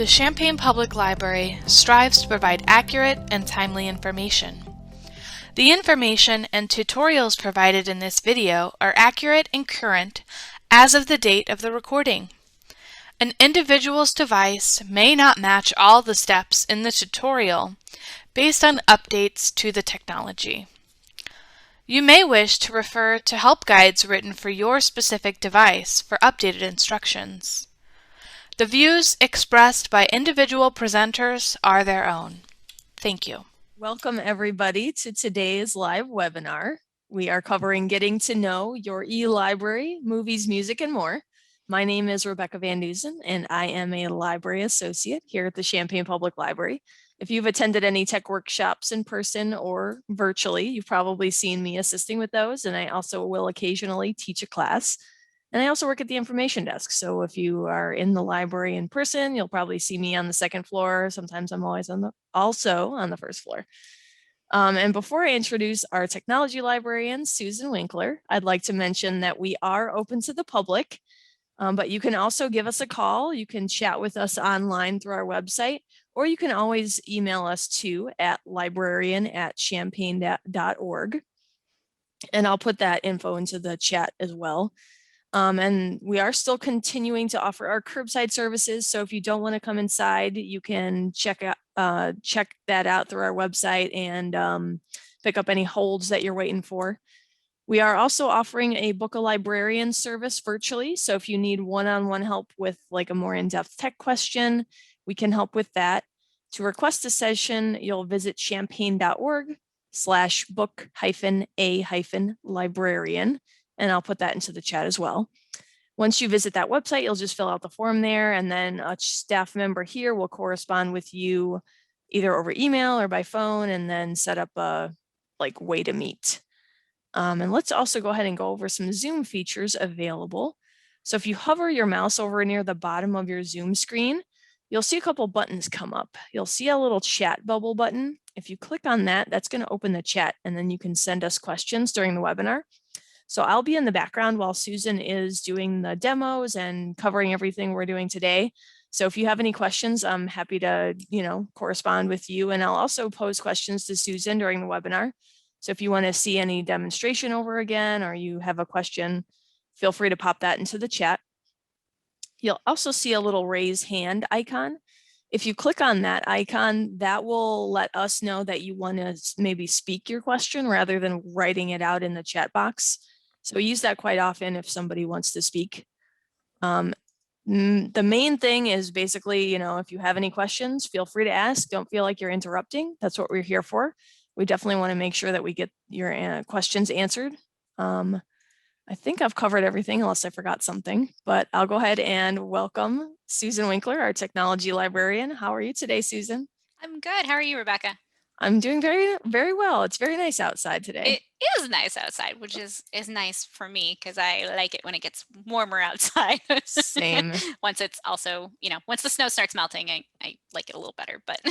The Champaign Public Library strives to provide accurate and timely information. The information and tutorials provided in this video are accurate and current as of the date of the recording. An individual's device may not match all the steps in the tutorial based on updates to the technology. You may wish to refer to help guides written for your specific device for updated instructions. The views expressed by individual presenters are their own. Thank you. Welcome everybody to today's live webinar. We are covering getting to know your e-library, movies, music, and more. My name is Rebecca Van Dusen, and I am a library associate here at the Champaign Public Library. If you've attended any tech workshops in person or virtually, you've probably seen me assisting with those, and I also will occasionally teach a class. And I also work at the information desk. So if you are in the library in person, you'll probably see me on the second floor. Sometimes I'm always also on the first floor. And before I introduce our technology librarian, Susan Winkler, I'd like to mention that we are open to the public, but you can also give us a call. You can chat with us online through our website, or you can always email us too at librarian@champaign.org. And I'll put that info into the chat as well. And we are still continuing to offer our curbside services. So if you don't want to come inside, you can check that out through our website and pick up any holds that you're waiting for. We are also offering a book a librarian service virtually. So if you need one-on-one help with like a more in-depth tech question, we can help with that. To request a session, you'll visit champaign.org/book-a-librarian. And I'll put that into the chat as well. Once you visit that website, you'll just fill out the form there, and then a staff member here will correspond with you either over email or by phone, and then set up a way to meet. And let's also go ahead and go over some Zoom features available. So if you hover your mouse over near the bottom of your Zoom screen, you'll see a couple buttons come up. You'll see a little chat bubble button. If you click on that, that's going to open the chat, and then you can send us questions during the webinar. So I'll be in the background while Susan is doing the demos and covering everything we're doing today. So if you have any questions, I'm happy to, correspond with you. And I'll also pose questions to Susan during the webinar. So if you want to see any demonstration over again, or you have a question, feel free to pop that into the chat. You'll also see a little raise hand icon. If you click on that icon, that will let us know that you want to maybe speak your question rather than writing it out in the chat box. So we use that quite often if somebody wants to speak. The main thing is basically, if you have any questions, feel free to ask. Don't feel like you're interrupting. That's what we're here for. We definitely want to make sure that we get your questions answered. I think I've covered everything unless I forgot something, but I'll go ahead and welcome Susan Winkler, our technology librarian. How are you today, Susan? I'm good. How are you, Rebecca? I'm doing very, very well. It's very nice outside today. It is nice outside, which is nice for me because I like it when it gets warmer outside. Same. Once it's also, once the snow starts melting, I like it a little better. But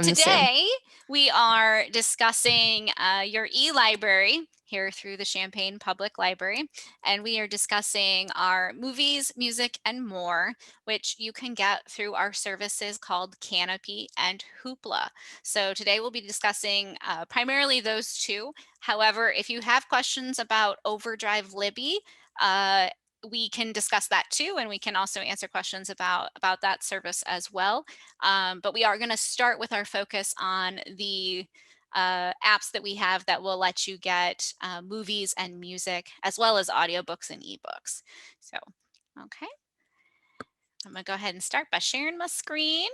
today we are discussing your e-library here through the Champaign Public Library, and we are discussing our movies, music, and more, which you can get through our services called Kanopy and Hoopla. So today we'll be discussing primarily those two. However, if you have questions about Overdrive Libby, we can discuss that too, and we can also answer questions about that service as well. But we are going to start with our focus on the apps that we have that will let you get movies and music, as well as audiobooks and ebooks. So, okay. I'm going to go ahead and start by sharing my screen.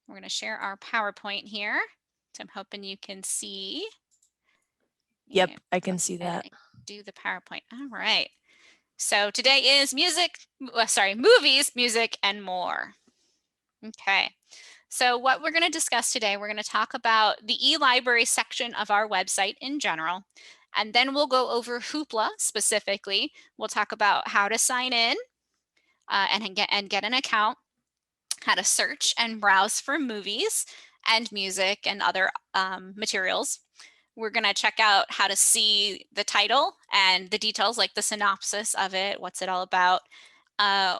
We're going to share our PowerPoint here. So I'm hoping you can see. Yep, I can see that. Do the PowerPoint. All right. So today is movies, music, and more. Okay. So what we're going to discuss today, we're going to talk about the e-library section of our website in general, and then we'll go over Hoopla specifically. We'll talk about how to sign in and get an account, how to search and browse for movies and music and other materials. We're going to check out how to see the title and the details, like the synopsis of it, what's it all about.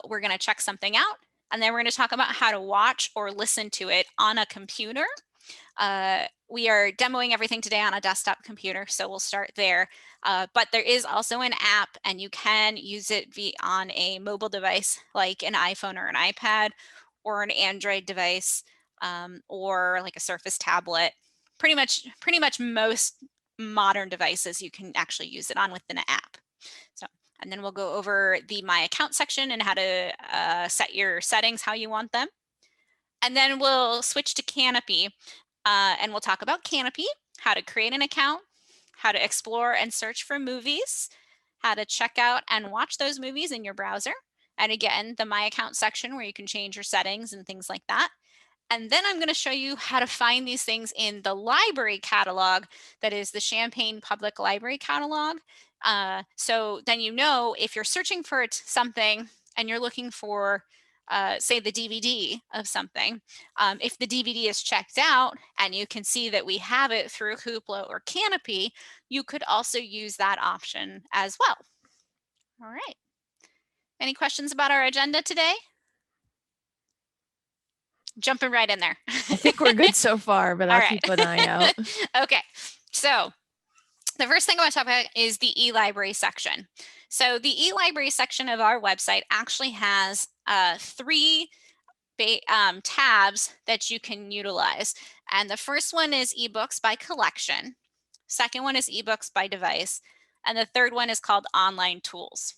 We're going to check something out, And then we're going to talk about how to watch or listen to it on a computer. We are demoing everything today on a desktop computer, so we'll start there. But there is also an app, and you can use it on a mobile device like an iPhone or an iPad or an Android device, or like a Surface tablet. Pretty much most modern devices you can actually use it on with an app. So, and then we'll go over the My Account section and how to set your settings how you want them. And then we'll switch to Kanopy, and we'll talk about Kanopy, how to create an account, how to explore and search for movies, how to check out and watch those movies in your browser. And again, the My Account section where you can change your settings and things like that. And then I'm going to show you how to find these things in the library catalog, that is the Champaign Public Library catalog. So then you know if you're searching for something and you're looking for, say, the DVD of something, if the DVD is checked out and you can see that we have it through Hoopla or Kanopy, you could also use that option as well. All right. Any questions about our agenda today? Jumping right in there. I think we're good so far, but I'll keep an eye out. Okay, so the first thing I want to talk about is the e-library section. So the e-library section of our website actually has 3 tabs that you can utilize. And the first one is ebooks by collection. Second one is ebooks by device. And the third one is called online tools.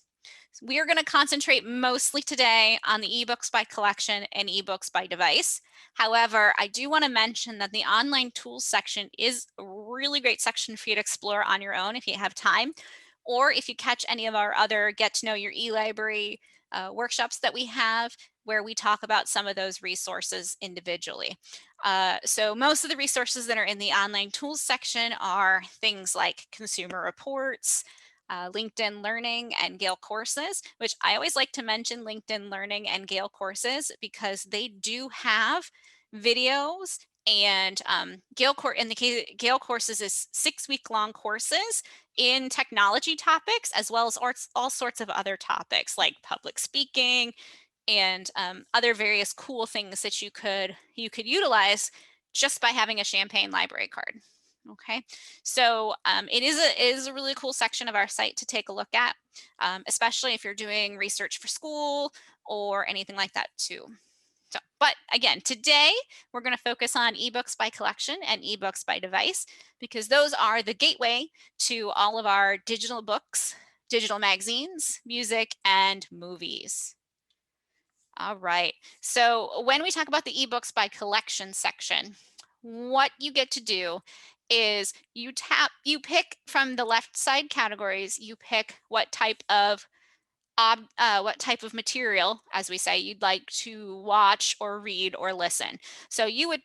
We are going to concentrate mostly today on the ebooks by collection and ebooks by device. However, I do want to mention that the online tools section is a really great section for you to explore on your own if you have time, or if you catch any of our other Get to Know Your eLibrary workshops that we have, where we talk about some of those resources individually. So most of the resources that are in the online tools section are things like consumer reports, LinkedIn Learning and Gale Courses, which I always like to mention LinkedIn Learning and Gale Courses because they do have videos, and Gale Courses is 6-week-long courses in technology topics, as well as all sorts of other topics like public speaking and other various cool things that you could utilize just by having a Champaign library card. Okay, so it is a really cool section of our site to take a look at, especially if you're doing research for school or anything like that too. So, but again, today we're going to focus on ebooks by collection and ebooks by device, because those are the gateway to all of our digital books, digital magazines, music, and movies. All right, so when we talk about the ebooks by collection section, what you get to do is you pick from the left side categories, you pick what type of material, as we say, you'd like to watch or read or listen. So you'd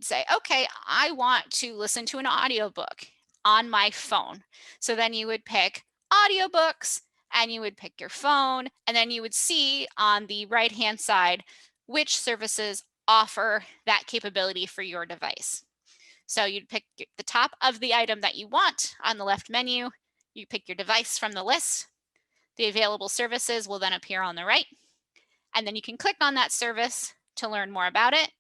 say, okay, I want to listen to an audiobook on my phone. So then you would pick audiobooks, and you would pick your phone, and then you would see on the right-hand side which services offer that capability for your device. So you'd pick the top of the item that you want on the left menu, you pick your device from the list, the available services will then appear on the right, and then you can click on that service to learn more about it,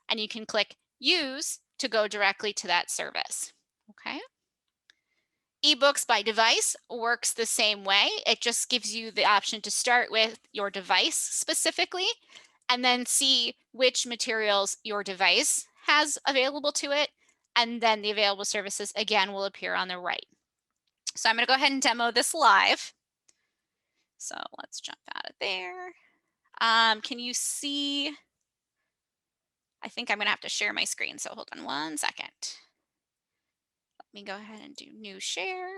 and you can click Use to go directly to that service. Okay. Ebooks by device works the same way. It just gives you the option to start with your device specifically, and then see which materials your device has available to it, and then the available services again will appear on the right. So I'm going to go ahead and demo this live. So let's jump out of there. Can you see? I think I'm going to have to share my screen, so hold on one second. Let me go ahead and do new share.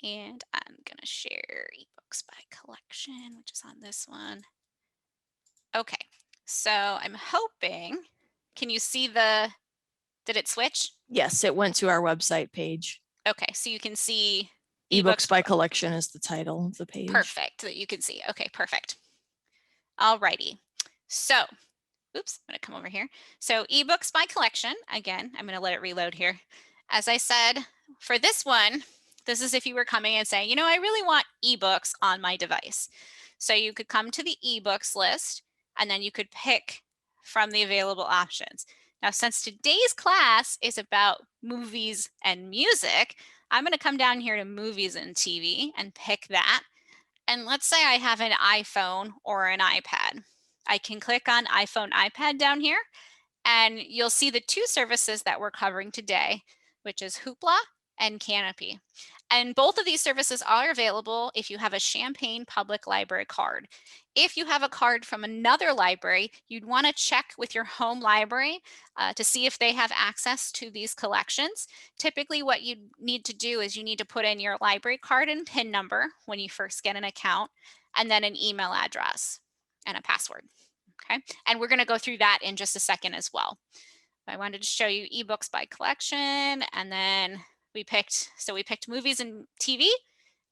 And I'm going to share ebooks by collection, which is on this one. Okay, so I'm hoping, can you see did it switch? Yes, it went to our website page. Okay, so you can see ebooks by collection is the title of the page. Perfect, that you can see. Okay, perfect. All righty. So, oops, I'm going to come over here. So ebooks by collection, again, I'm going to let it reload here. As I said, for this one, this is if you were coming and saying, you know, I really want ebooks on my device. So you could come to the ebooks list, and then you could pick from the available options. Now, since today's class is about movies and music, I'm going to come down here to movies and TV and pick that. And let's say I have an iPhone or an iPad. I can click on iPhone, iPad down here, and you'll see the two services that we're covering today, which is Hoopla and Kanopy. And both of these services are available if you have a Champaign Public Library card. If you have a card from another library, you'd want to check with your home library to see if they have access to these collections. Typically, what you need to do is you need to put in your library card and PIN number when you first get an account, and then an email address and a password. Okay, and we're going to go through that in just a second as well. I wanted to show you ebooks by collection, and then we picked movies and TV,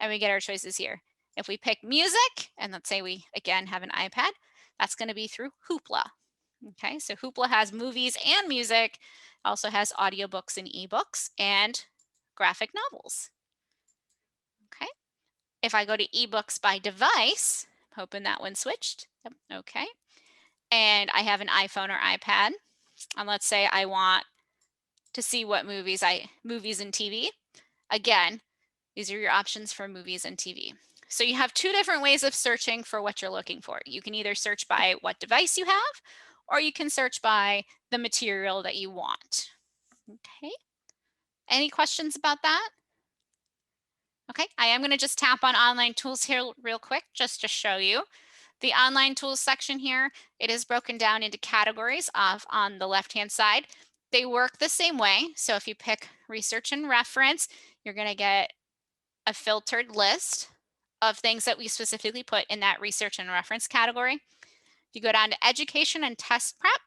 and we get our choices here. If we pick music, and let's say we again have an iPad, that's going to be through Hoopla. Okay, so Hoopla has movies and music, also has audiobooks and ebooks and graphic novels. Okay, if I go to ebooks by device, hoping that one switched. Yep. Okay, and I have an iPhone or iPad, and let's say I want to see what movies and TV. Again, these are your options for movies and TV. So you have two different ways of searching for what you're looking for. You can either search by what device you have, or you can search by the material that you want. Okay. Any questions about that? Okay, I am going to just tap on online tools here real quick just to show you. The online tools section here, it is broken down into categories on the left-hand side. They work the same way. So if you pick research and reference, you're going to get a filtered list of things that we specifically put in that research and reference category. If you go down to education and test prep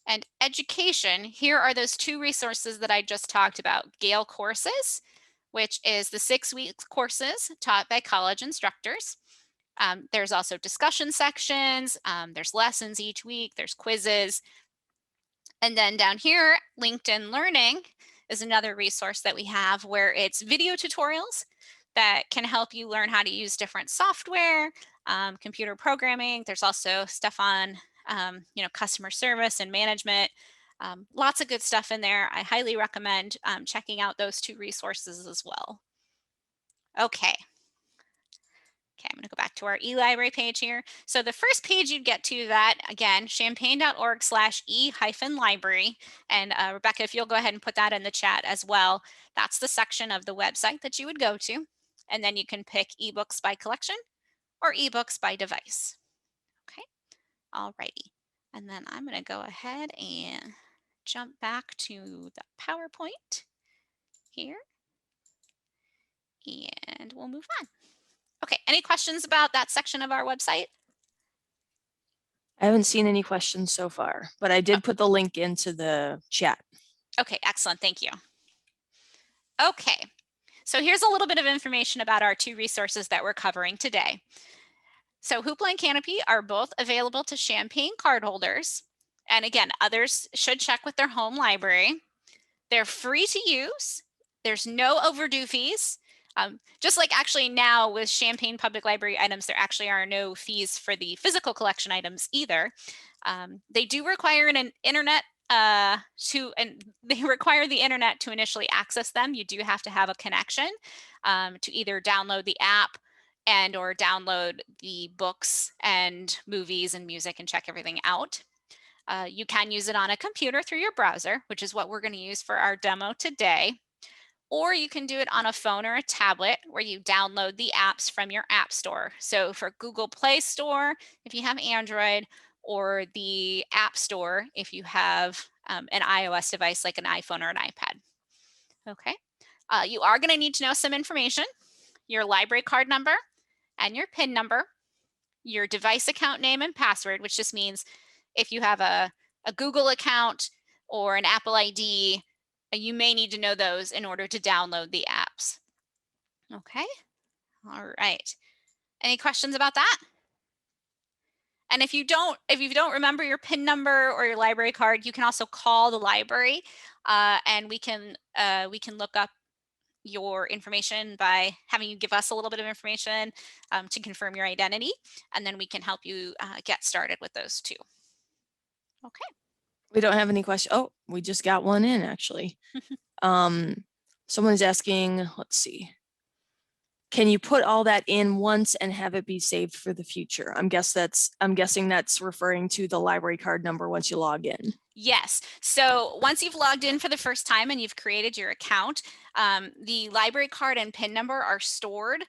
and education, here are those two resources that I just talked about. Gale Courses, which is the 6-week courses taught by college instructors. There's also discussion sections, there's lessons each week, there's quizzes. And then down here, LinkedIn Learning is another resource that we have where it's video tutorials that can help you learn how to use different software, computer programming. There's also stuff on customer service and management. Lots of good stuff in there. I highly recommend checking out those two resources as well. Okay. Okay, I'm going to go back to our eLibrary page here. So the first page you'd get to that, again, champaign.org/e-library. And Rebecca, if you'll go ahead and put that in the chat as well, that's the section of the website that you would go to. And then you can pick ebooks by collection or ebooks by device. Okay, alrighty. And then I'm going to go ahead and jump back to the PowerPoint here. And we'll move on. Okay, any questions about that section of our website? I haven't seen any questions so far, but I did put the link into the chat. Okay, excellent, thank you. Okay, so here's a little bit of information about our two resources that we're covering today. So Hoopla and Kanopy are both available to Champaign cardholders. And again, others should check with their home library. They're free to use. There's no overdue fees. Just like actually now with Champaign Public Library items, there actually are no fees for the physical collection items either. They do require an internet they require the internet to initially access them. You do have to have a connection to either download the app and or download the books and movies and music and check everything out. You can use it on a computer through your browser, which is what we're going to use for our demo today. Or you can do it on a phone or a tablet where you download the apps from your app store. So for Google Play Store, if you have Android, or the App Store, if you have an iOS device like an iPhone or an iPad. Okay, you are going to need to know some information, your library card number and your PIN number, your device account name and password, which just means if you have a Google account or an Apple ID, you may need to know those in order to download the apps. Okay, all right. Any questions about that? And if you don't remember your PIN number or your library card, you can also call the library and we can look up your information by having you give us a little bit of information to confirm your identity, and then we can help you get started with those too. Okay. We don't have any questions. Oh, we just got one in actually. Someone is asking, let's see. Can you put all that in once and have it be saved for the future? I'm guessing that's referring to the library card number once you log in. Yes. So once you've logged in for the first time and you've created your account, the library card and PIN number are stored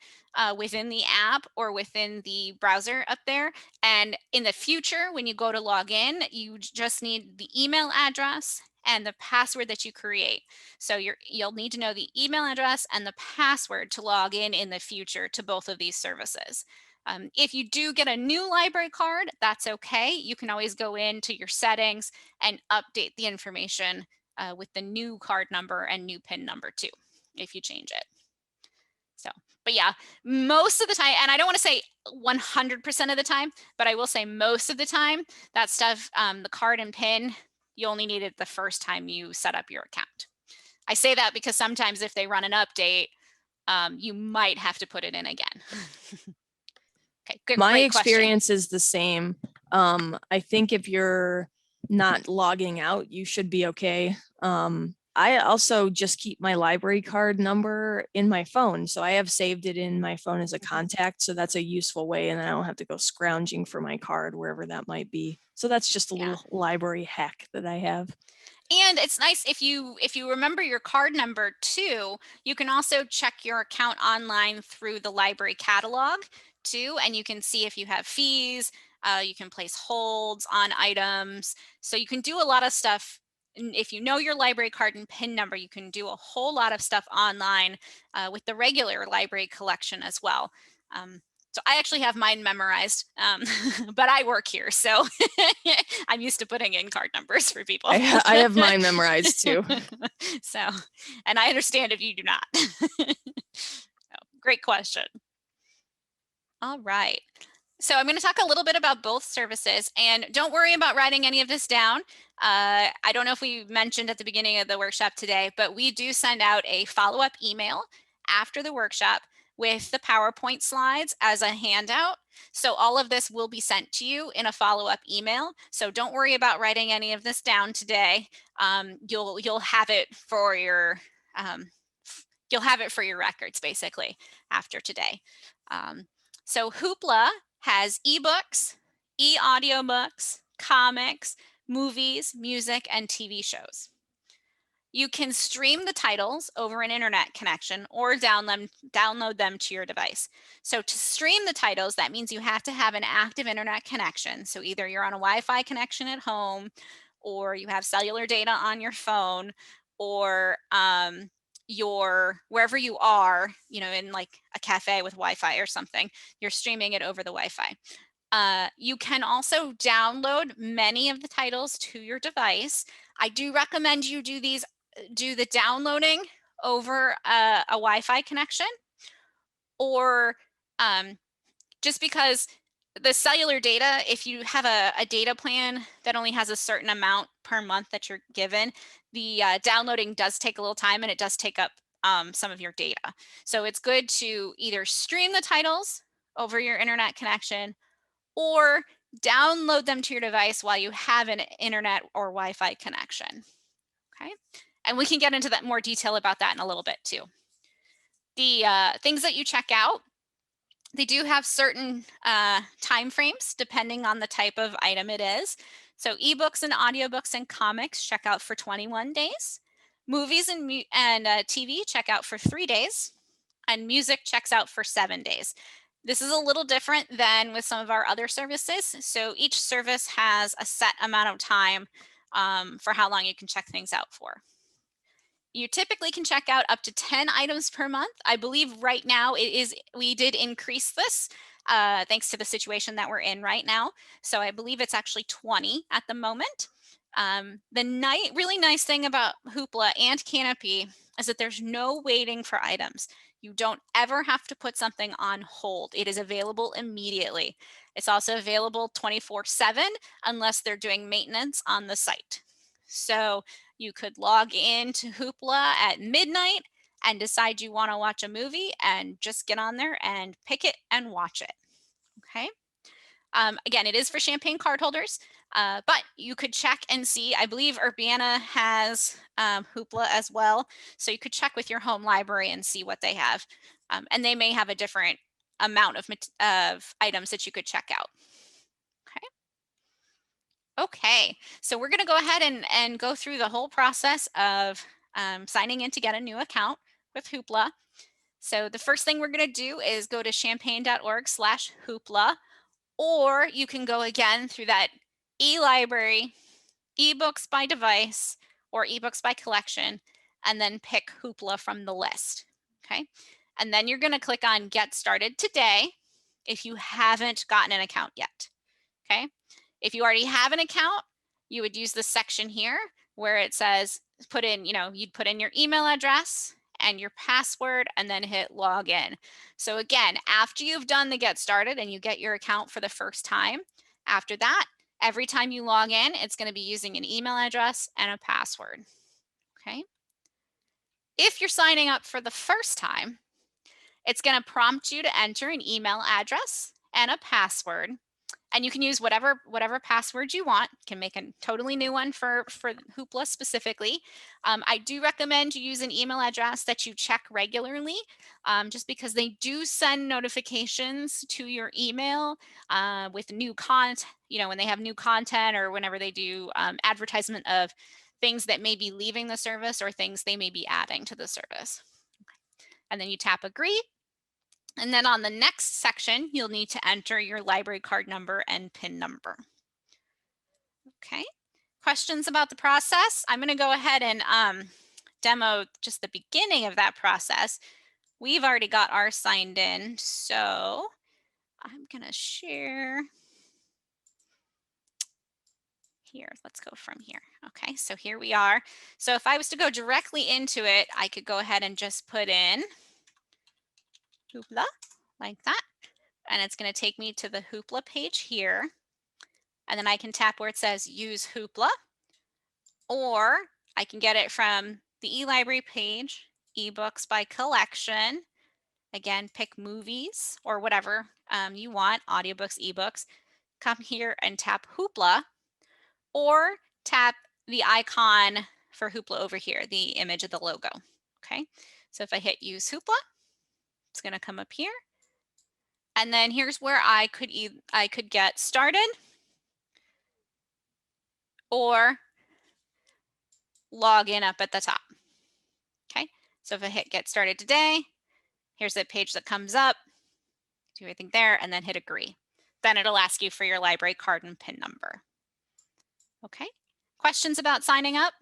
within the app or within the browser up there. And in the future, when you go to log in, you just need the email address and the password that you create. So you'll need to know the email address and the password to log in the future to both of these services. If you do get a new library card, that's okay. You can always go into your settings and update the information with the new card number and new PIN number too, if you change it. So, but yeah, most of the time, and I don't want to say 100% of the time, but I will say most of the time, that stuff, the card and PIN, you only need it the first time you set up your account. I say that because sometimes if they run an update, you might have to put it in again. Okay, good. My Great experience question. is the same. I think if you're not logging out, you should be okay. I also just keep my library card number in my phone. So I have saved it in my phone as a contact. So that's a useful way. And I don't have to go scrounging for my card wherever that might be. So that's just a little library hack that I have. And it's nice if you remember your card number too, you can also check your account online through the library catalog too, and you can see if you have fees, you can place holds on items. So you can do a lot of stuff. And if you know your library card and PIN number, you can do a whole lot of stuff online with the regular library collection as well. So I actually have mine memorized, but I work here, so I'm used to putting in card numbers for people. I have mine memorized too. So, and I understand if you do not. Great question. All right. So I'm going to talk a little bit about both services, and don't worry about writing any of this down. I don't know if we mentioned at the beginning of the workshop today, but we do send out a follow-up email after the workshop with the PowerPoint slides as a handout. So all of this will be sent to you in a follow-up email. So don't worry about writing any of this down today. You'll have it for your records basically after today. So Hoopla has ebooks, e-audiobooks, comics, movies, music, and TV shows. You can stream the titles over an internet connection or download them to your device. So to stream the titles, that means you have to have an active internet connection. So either you're on a Wi-Fi connection at home, or you have cellular data on your phone, or wherever you are, in like a cafe with Wi-Fi or something, you're streaming it over the Wi-Fi. You can also download many of the titles to your device. I do recommend you do the downloading over a Wi-Fi connection, or just because the cellular data, if you have a data plan that only has a certain amount per month that you're given, the downloading does take a little time and it does take up some of your data. So it's good to either stream the titles over your internet connection or download them to your device while you have an internet or Wi-Fi connection. Okay, and we can get into that more detail about that in a little bit too. The things that you check out, they do have certain time frames depending on the type of item it is. So ebooks and audiobooks and comics check out for 21 days. Movies and TV check out for 3 days. And music checks out for 7 days. This is a little different than with some of our other services. So each service has a set amount of time for how long you can check things out for. You typically can check out up to 10 items per month. I believe right now we did increase this thanks to the situation that we're in right now. So I believe it's actually 20 at the moment. The really nice thing about Hoopla and Kanopy is that there's no waiting for items. You don't ever have to put something on hold. It is available immediately. It's also available 24/7 unless they're doing maintenance on the site. So you could log into Hoopla at midnight and decide you want to watch a movie and just get on there and pick it and watch it. Okay. Again, it is for Champaign cardholders, but you could check and see. I believe Urbana has Hoopla as well. So you could check with your home library and see what they have. And they may have a different amount of items that you could check out. Okay, so we're going to go ahead and go through the whole process of signing in to get a new account with Hoopla. So the first thing we're going to do is go to champaign.org/Hoopla, or you can go again through that e-library, ebooks by device, or ebooks by collection, and then pick Hoopla from the list. Okay, and then you're going to click on Get Started Today if you haven't gotten an account yet. Okay. If you already have an account, you would use this section here where it says put in, you'd put in your email address and your password and then hit login. So again, after you've done the Get Started and you get your account for the first time, after that, every time you log in, it's going to be using an email address and a password. Okay. If you're signing up for the first time, it's going to prompt you to enter an email address and a password. And you can use whatever password you want. You can make a totally new one for Hoopla specifically. I do recommend you use an email address that you check regularly, just because they do send notifications to your email with new content, when they have new content or whenever they do advertisement of things that may be leaving the service or things they may be adding to the service. And then you tap agree. And then on the next section, you'll need to enter your library card number and PIN number. Okay, questions about the process? I'm going to go ahead and demo just the beginning of that process. We've already got ours signed in, so I'm going to share here. Let's go from here. Okay, so here we are. So if I was to go directly into it, I could go ahead and just put in Hoopla like that. And it's going to take me to the Hoopla page here. And then I can tap where it says use Hoopla, or I can get it from the eLibrary page, ebooks by collection. Again, pick movies or whatever you want, audiobooks, ebooks. Come here and tap Hoopla, or tap the icon for Hoopla over here, the image of the logo. Okay, so if I hit use Hoopla, it's going to come up here. And then here's where I could get started or log in up at the top. Okay, so if I hit get started today, here's the page that comes up, do everything there, and then hit agree. Then it'll ask you for your library card and PIN number. Okay, questions about signing up?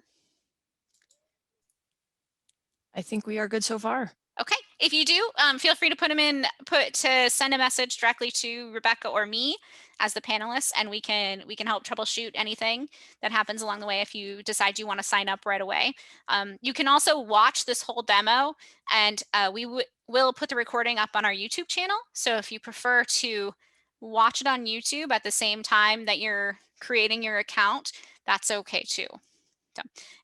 I think we are good so far. Okay, if you do, feel free to send a message directly to Rebecca or me as the panelists, and we can help troubleshoot anything that happens along the way if you decide you want to sign up right away. You can also watch this whole demo, and we will put the recording up on our YouTube channel. So if you prefer to watch it on YouTube at the same time that you're creating your account, that's okay too.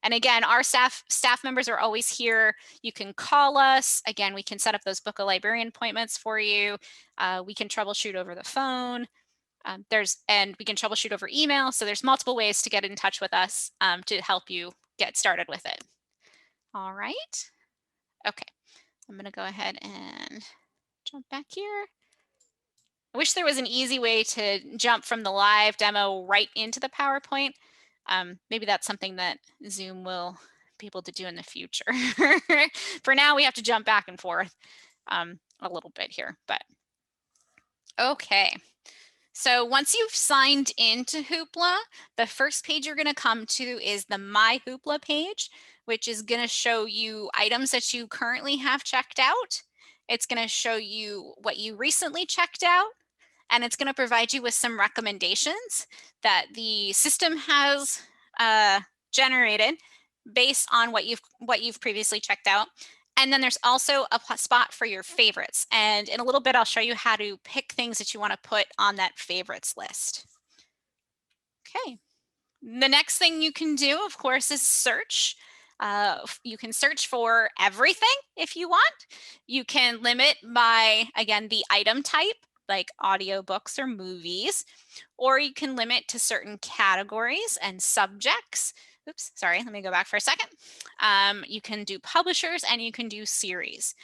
And again, our staff members are always here. You can call us. Again, we can set up those book a librarian appointments for you. We can troubleshoot over the phone. And we can troubleshoot over email. So there's multiple ways to get in touch with us to help you get started with it. All right. Okay. I'm going to go ahead and jump back here. I wish there was an easy way to jump from the live demo right into the PowerPoint. Maybe that's something that Zoom will be able to do in the future. For now, we have to jump back and forth a little bit here, but okay. So once you've signed into Hoopla, the first page you're going to come to is the My Hoopla page, which is going to show you items that you currently have checked out. It's going to show you what you recently checked out. And it's going to provide you with some recommendations that the system has generated based on what you've previously checked out. And then there's also a spot for your favorites. And in a little bit, I'll show you how to pick things that you want to put on that favorites list. Okay. The next thing you can do, of course, is search. You can search for everything if you want. You can limit by, again, the item type, like audiobooks or movies, or you can limit to certain categories and subjects. Oops, sorry, let me go back for a second. You can do publishers and you can do series.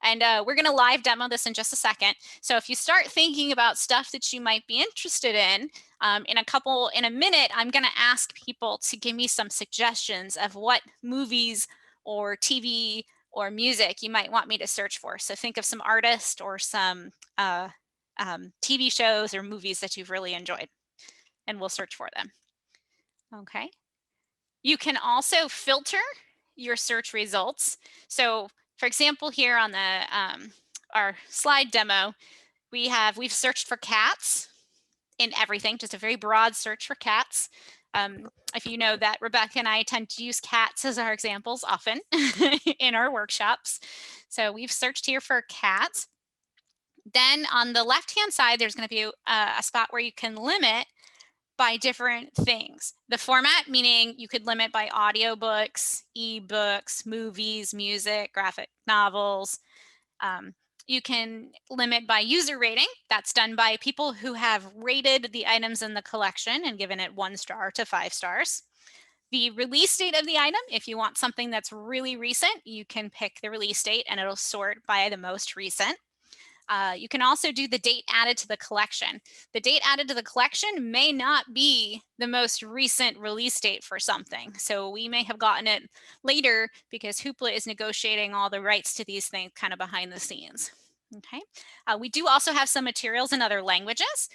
And we're going to live demo this in just a second. So if you start thinking about stuff that you might be interested in a minute, I'm going to ask people to give me some suggestions of what movies or TV or music you might want me to search for. So think of some artists or some TV shows or movies that you've really enjoyed, and we'll search for them. Okay. You can also filter your search results. So for example, here on the our slide demo, we've searched for cats in everything, just a very broad search for cats. If you know that Rebecca and I tend to use cats as our examples often in our workshops. So we've searched here for cats. Then on the left-hand side, there's going to be a spot where you can limit by different things. The format, meaning you could limit by audiobooks, ebooks, movies, music, graphic novels. You can limit by user rating. That's done by people who have rated the items in the collection and given it 1 star to 5 stars. The release date of the item, if you want something that's really recent, you can pick the release date and it'll sort by the most recent. You can also do the date added to the collection. The date added to the collection may not be the most recent release date for something. So we may have gotten it later because Hoopla is negotiating all the rights to these things kind of behind the scenes. Okay. We do also have some materials in other languages.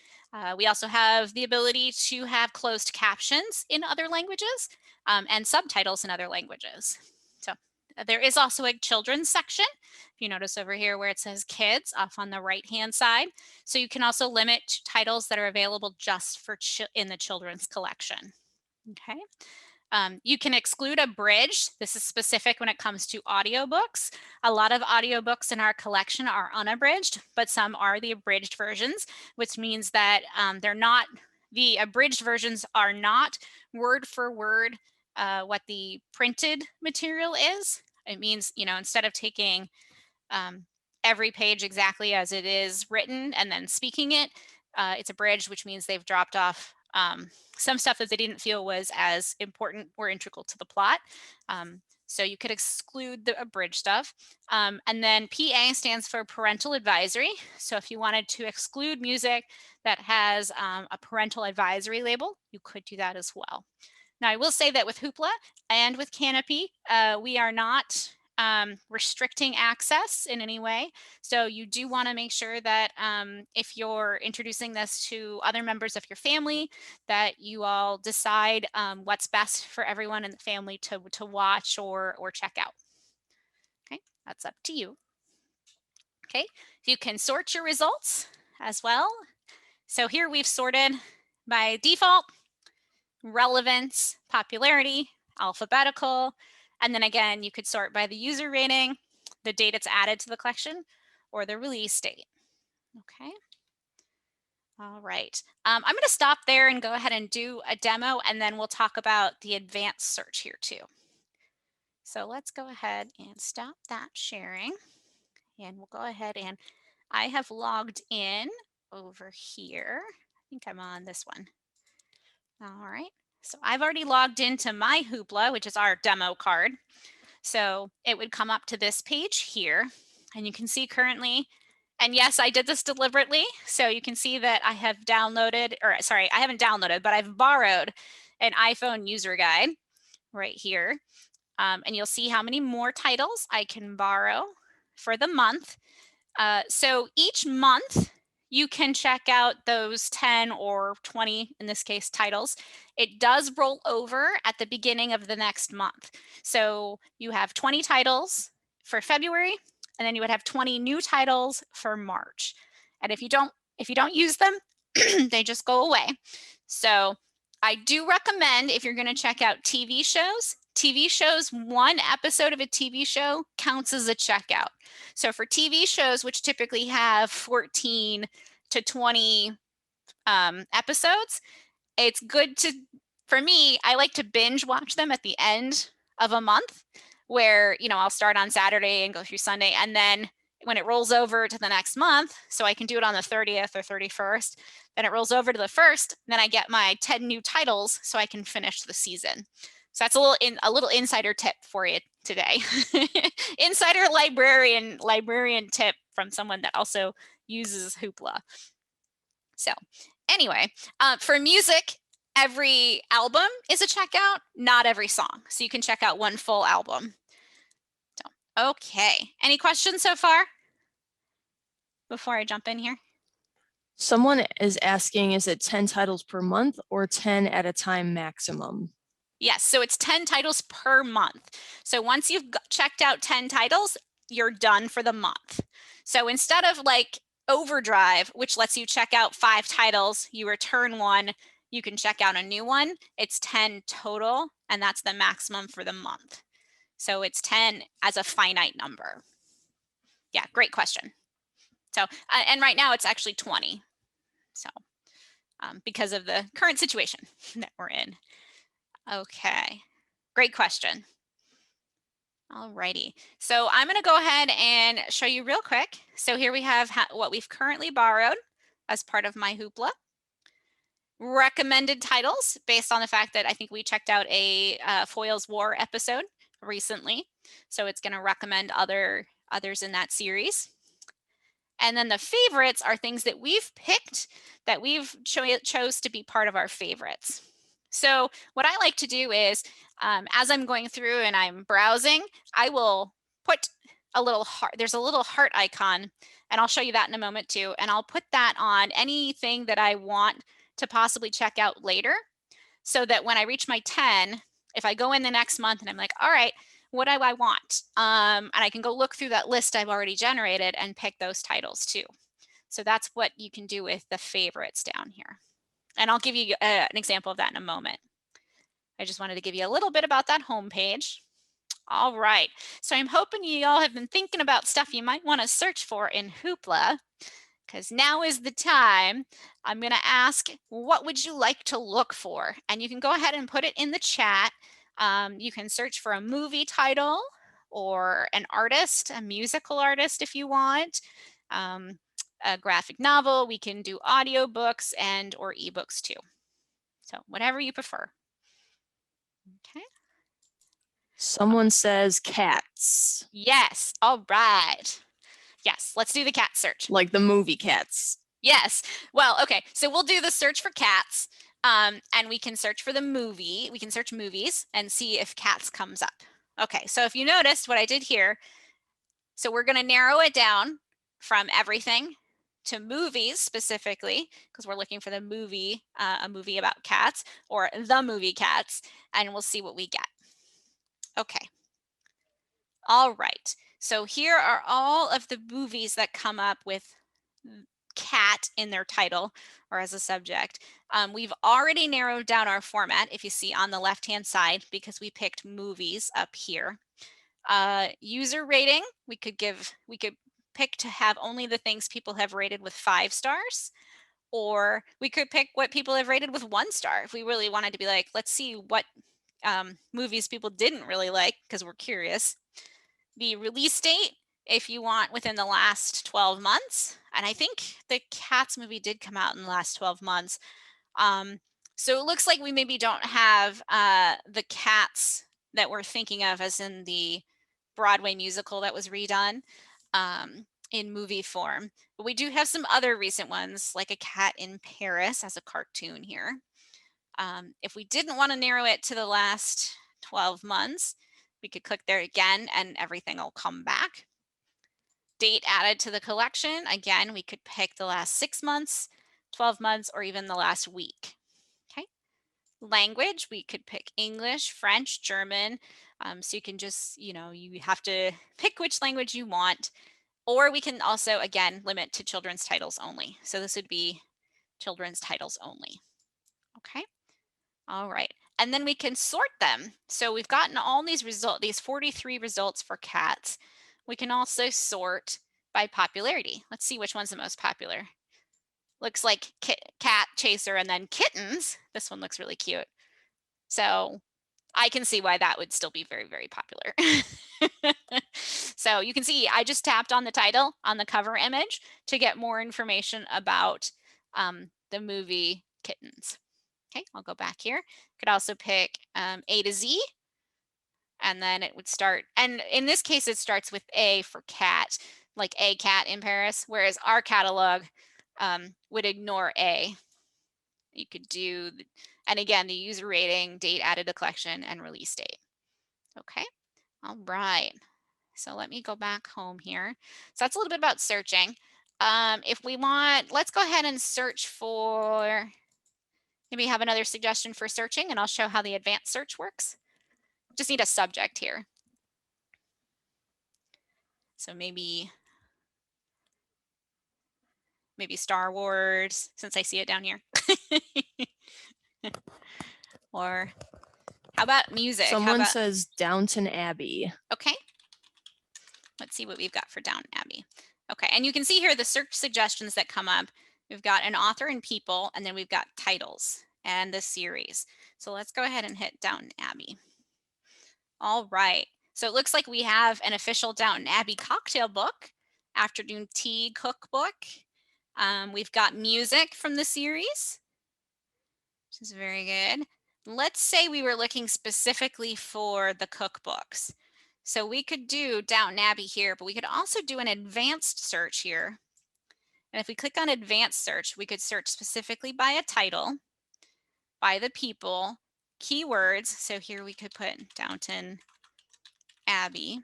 We also have the ability to have closed captions in other languages and subtitles in other languages. So there is also a children's section. If you notice over here where it says kids off on the right-hand side. So you can also limit to titles that are available just for in the children's collection. Okay. You can exclude abridged. This is specific when it comes to audiobooks. A lot of audiobooks in our collection are unabridged, but some are the abridged versions, which means that the abridged versions are not word for word what the printed material is. It means, instead of taking every page exactly as it is written and then speaking it, it's abridged, which means they've dropped off some stuff that they didn't feel was as important or integral to the plot. So you could exclude the abridged stuff. And then PA stands for parental advisory. So if you wanted to exclude music that has a parental advisory label, you could do that as well. Now, I will say that with Hoopla and with Kanopy, we are not restricting access in any way. So you do want to make sure that if you're introducing this to other members of your family, that you all decide what's best for everyone in the family to watch or check out. Okay, that's up to you. Okay, you can sort your results as well. So here we've sorted by default, relevance, popularity, alphabetical, and then again, you could sort by the user rating, the date it's added to the collection, or the release date. Okay. All right. I'm going to stop there and go ahead and do a demo, and then we'll talk about the advanced search here too. So let's go ahead and stop that sharing, and we'll go ahead and I have logged in over here. I think I'm on this one. All right. So I've already logged into my Hoopla, which is our demo card. So it would come up to this page here, and you can see currently, and yes, I did this deliberately. So you can see that I have downloaded, or sorry, I haven't downloaded, but I've borrowed an iPhone user guide right here. And you'll see how many more titles I can borrow for the month. So each month, you can check out those 10 or 20, in this case, titles. It does roll over at the beginning of the next month. So you have 20 titles for February, and then you would have 20 new titles for March. And if you don't use them, they just go away. So I do recommend, if you're going to check out TV shows, one episode of a TV show counts as a checkout. So for TV shows, which typically have 14 to 20 episodes, it's good to, for me, I like to binge watch them at the end of a month where, you know, I'll start on Saturday and go through Sunday, and then when it rolls over to the next month, so I can do it on the 30th or 31st, then it rolls over to the 1st, then I get my 10 new titles so I can finish the season. So that's a little insider tip for you today. Insider librarian tip from someone that also uses Hoopla. So anyway, for music, every album is a checkout, not every song. So you can check out one full album. So, okay, any questions so far before I jump in here? Someone is asking, is it 10 titles per month or 10 at a time maximum? Yes, so it's 10 titles per month. So once you've checked out 10 titles, you're done for the month. So instead of like Overdrive, which lets you check out 5 titles, you return one, you can check out a new one, it's 10 total, and that's the maximum for the month. So it's 10 as a finite number. Yeah, great question. So, and right now it's actually 20. So, because of the current situation that we're in. Okay, great question. Alrighty, so I'm going to go ahead and show you real quick. So here we have what we've currently borrowed as part of my Hoopla. Recommended titles based on the fact that I think we checked out a Foils War episode recently. So it's going to recommend others in that series. And then the favorites are things that we've picked that we've chose to be part of our favorites. So what I like to do is, as I'm going through and I'm browsing, I will put a little heart. There's a little heart icon, and I'll show you that in a moment too. And I'll put that on anything that I want to possibly check out later, so that when I reach my 10, if I go in the next month and I'm like, all right, what do I want? And I can go look through that list I've already generated and pick those titles too. So that's what you can do with the favorites down here. And I'll give you an example of that in a moment. I just wanted to give you a little bit about that homepage. All right, so I'm hoping you all have been thinking about stuff you might want to search for in Hoopla, because now is the time. I'm going to ask, what would you like to look for? And you can go ahead and put it in the chat. You can search for a movie title or an artist, a musical artist if you want, a graphic novel. We can do audiobooks and or ebooks too. So whatever you prefer. Okay. Someone says cats. Yes. All right. Yes. Let's do the cat search. Like the movie Cats. Yes. Well, okay. So we'll do the search for cats, and we can search for the movie. We can search movies and see if cats comes up. Okay. So if you noticed what I did here, so we're going to narrow it down from everything to movies specifically, because we're looking for the movie, a movie about cats, or the movie Cats, and we'll see what we get. Okay. All right. So here are all of the movies that come up with cat in their title or as a subject. We've already narrowed down our format, if you see on the left-hand side, because we picked movies up here. User rating, we could pick to have only the things people have rated with 5 stars, or we could pick what people have rated with 1 star if we really wanted to be like, let's see what movies people didn't really like, because we're curious. The release date, if you want within the last 12 months, and I think the Cats movie did come out in the last 12 months. So it looks like we maybe don't have the Cats that we're thinking of as in the Broadway musical that was redone in movie form. But we do have some other recent ones, like A Cat in Paris as a cartoon here. If we didn't want to narrow it to the last 12 months, we could click there again and everything will come back. Date added to the collection. Again, we could pick the last 6 months, 12 months, or even the last week. Okay. Language, we could pick English, French, German. So you can just, you have to pick which language you want. Or we can also, again, limit to children's titles only. So this would be children's titles only. Okay. All right. And then we can sort them. So we've gotten all these 43 results for cats. We can also sort by popularity. Let's see which one's the most popular. Looks like cat chaser and then kittens. This one looks really cute. So I can see why that would still be very, very popular. So you can see I just tapped on the title on the cover image to get more information about the movie Kittens. Okay, I'll go back here. Could also pick A to Z, and then it would start. And in this case, it starts with A for cat, like A cat in Paris, whereas our catalog would ignore A. You could do, and again, the user rating, date added to collection, and release date. Okay, all right. So let me go back home here. So that's a little bit about searching. If we want, let's go ahead and search for, maybe have another suggestion for searching, and I'll show how the advanced search works. Just need a subject here. So maybe Star Wars, since I see it down here. Or how about music? Someone says Downton Abbey. Okay. Let's see what we've got for Downton Abbey. Okay, and you can see here the search suggestions that come up. We've got an author and people, and then we've got titles and the series. So let's go ahead and hit Downton Abbey. All right, so it looks like we have an official Downton Abbey cocktail book, afternoon tea cookbook. We've got music from the series, which is very good. Let's say we were looking specifically for the cookbooks. So we could do Downton Abbey here, but we could also do an advanced search here. And if we click on advanced search, we could search specifically by a title, by the people, keywords. So here we could put Downton Abbey.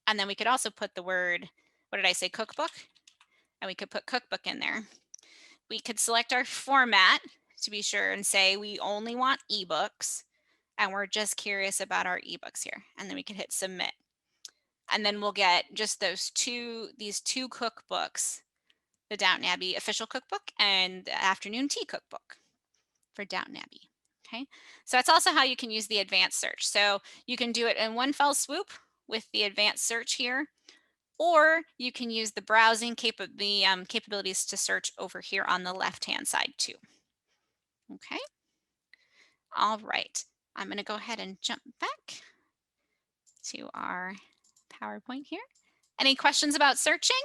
And then we could also put the word, what did I say, cookbook? And we could put cookbook in there. We could select our format to be sure and say we only want ebooks, and we're just curious about our ebooks here. And then we can hit submit. And then we'll get just these two cookbooks, the Downton Abbey official cookbook and the afternoon tea cookbook for Downton Abbey. Okay, so that's also how you can use the advanced search. So you can do it in one fell swoop with the advanced search here, or you can use the browsing capabilities to search over here on the left-hand side too. Okay, all right. I'm going to go ahead and jump back to our PowerPoint here. Any questions about searching?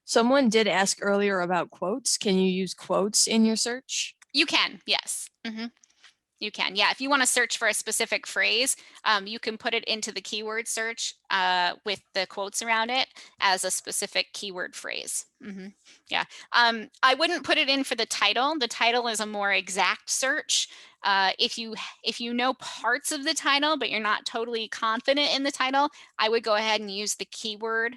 Someone did ask earlier about quotes. Can you use quotes in your search? You can, yes. You can, yeah. If you want to search for a specific phrase, you can put it into the keyword search with the quotes around it as a specific keyword phrase. Yeah, I wouldn't put it in for the title. The title is a more exact search. If you know parts of the title, but you're not totally confident in the title, I would go ahead and use the keyword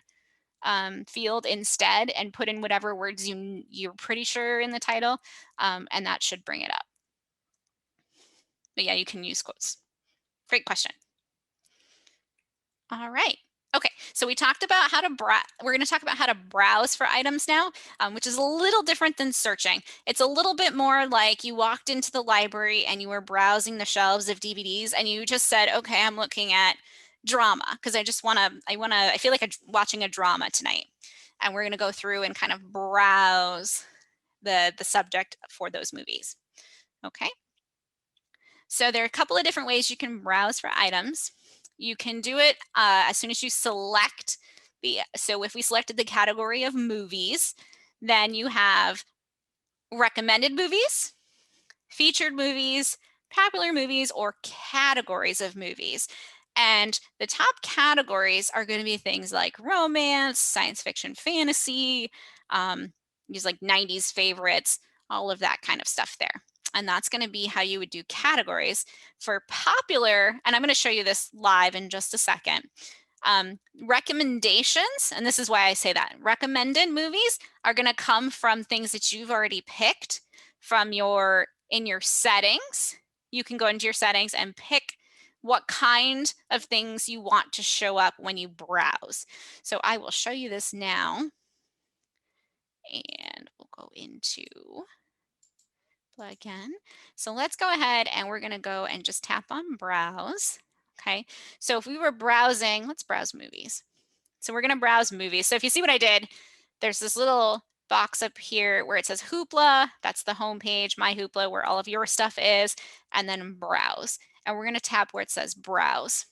field instead and put in whatever words you're pretty sure in the title, and that should bring it up. But yeah, you can use quotes. Great question. All right. Okay, so we talked about how to we're going to talk about how to browse for items now, which is a little different than searching. It's a little bit more like you walked into the library and you were browsing the shelves of DVDs and you just said, okay, I'm looking at drama because I feel like watching a drama tonight. And we're going to go through and kind of browse the subject for those movies. Okay. So there are a couple of different ways you can browse for items. You can do it as soon as you select so if we selected the category of movies, then you have recommended movies, featured movies, popular movies, or categories of movies. And the top categories are going to be things like romance, science fiction, fantasy, these like 90s favorites, all of that kind of stuff there. And that's going to be how you would do categories. For popular, and I'm going to show you this live in just a second, recommendations, and this is why I say that, recommended movies are going to come from things that you've already picked from in your settings. You can go into your settings and pick what kind of things you want to show up when you browse. So I will show you this now. And we'll go into again. So let's go ahead and we're going to go and just tap on browse. Okay, so if we were browsing, let's browse movies. So we're going to browse movies. So if you see what I did, there's this little box up here where it says Hoopla. That's the home page, My Hoopla, where all of your stuff is, and then Browse. And we're going to tap where it says Browse.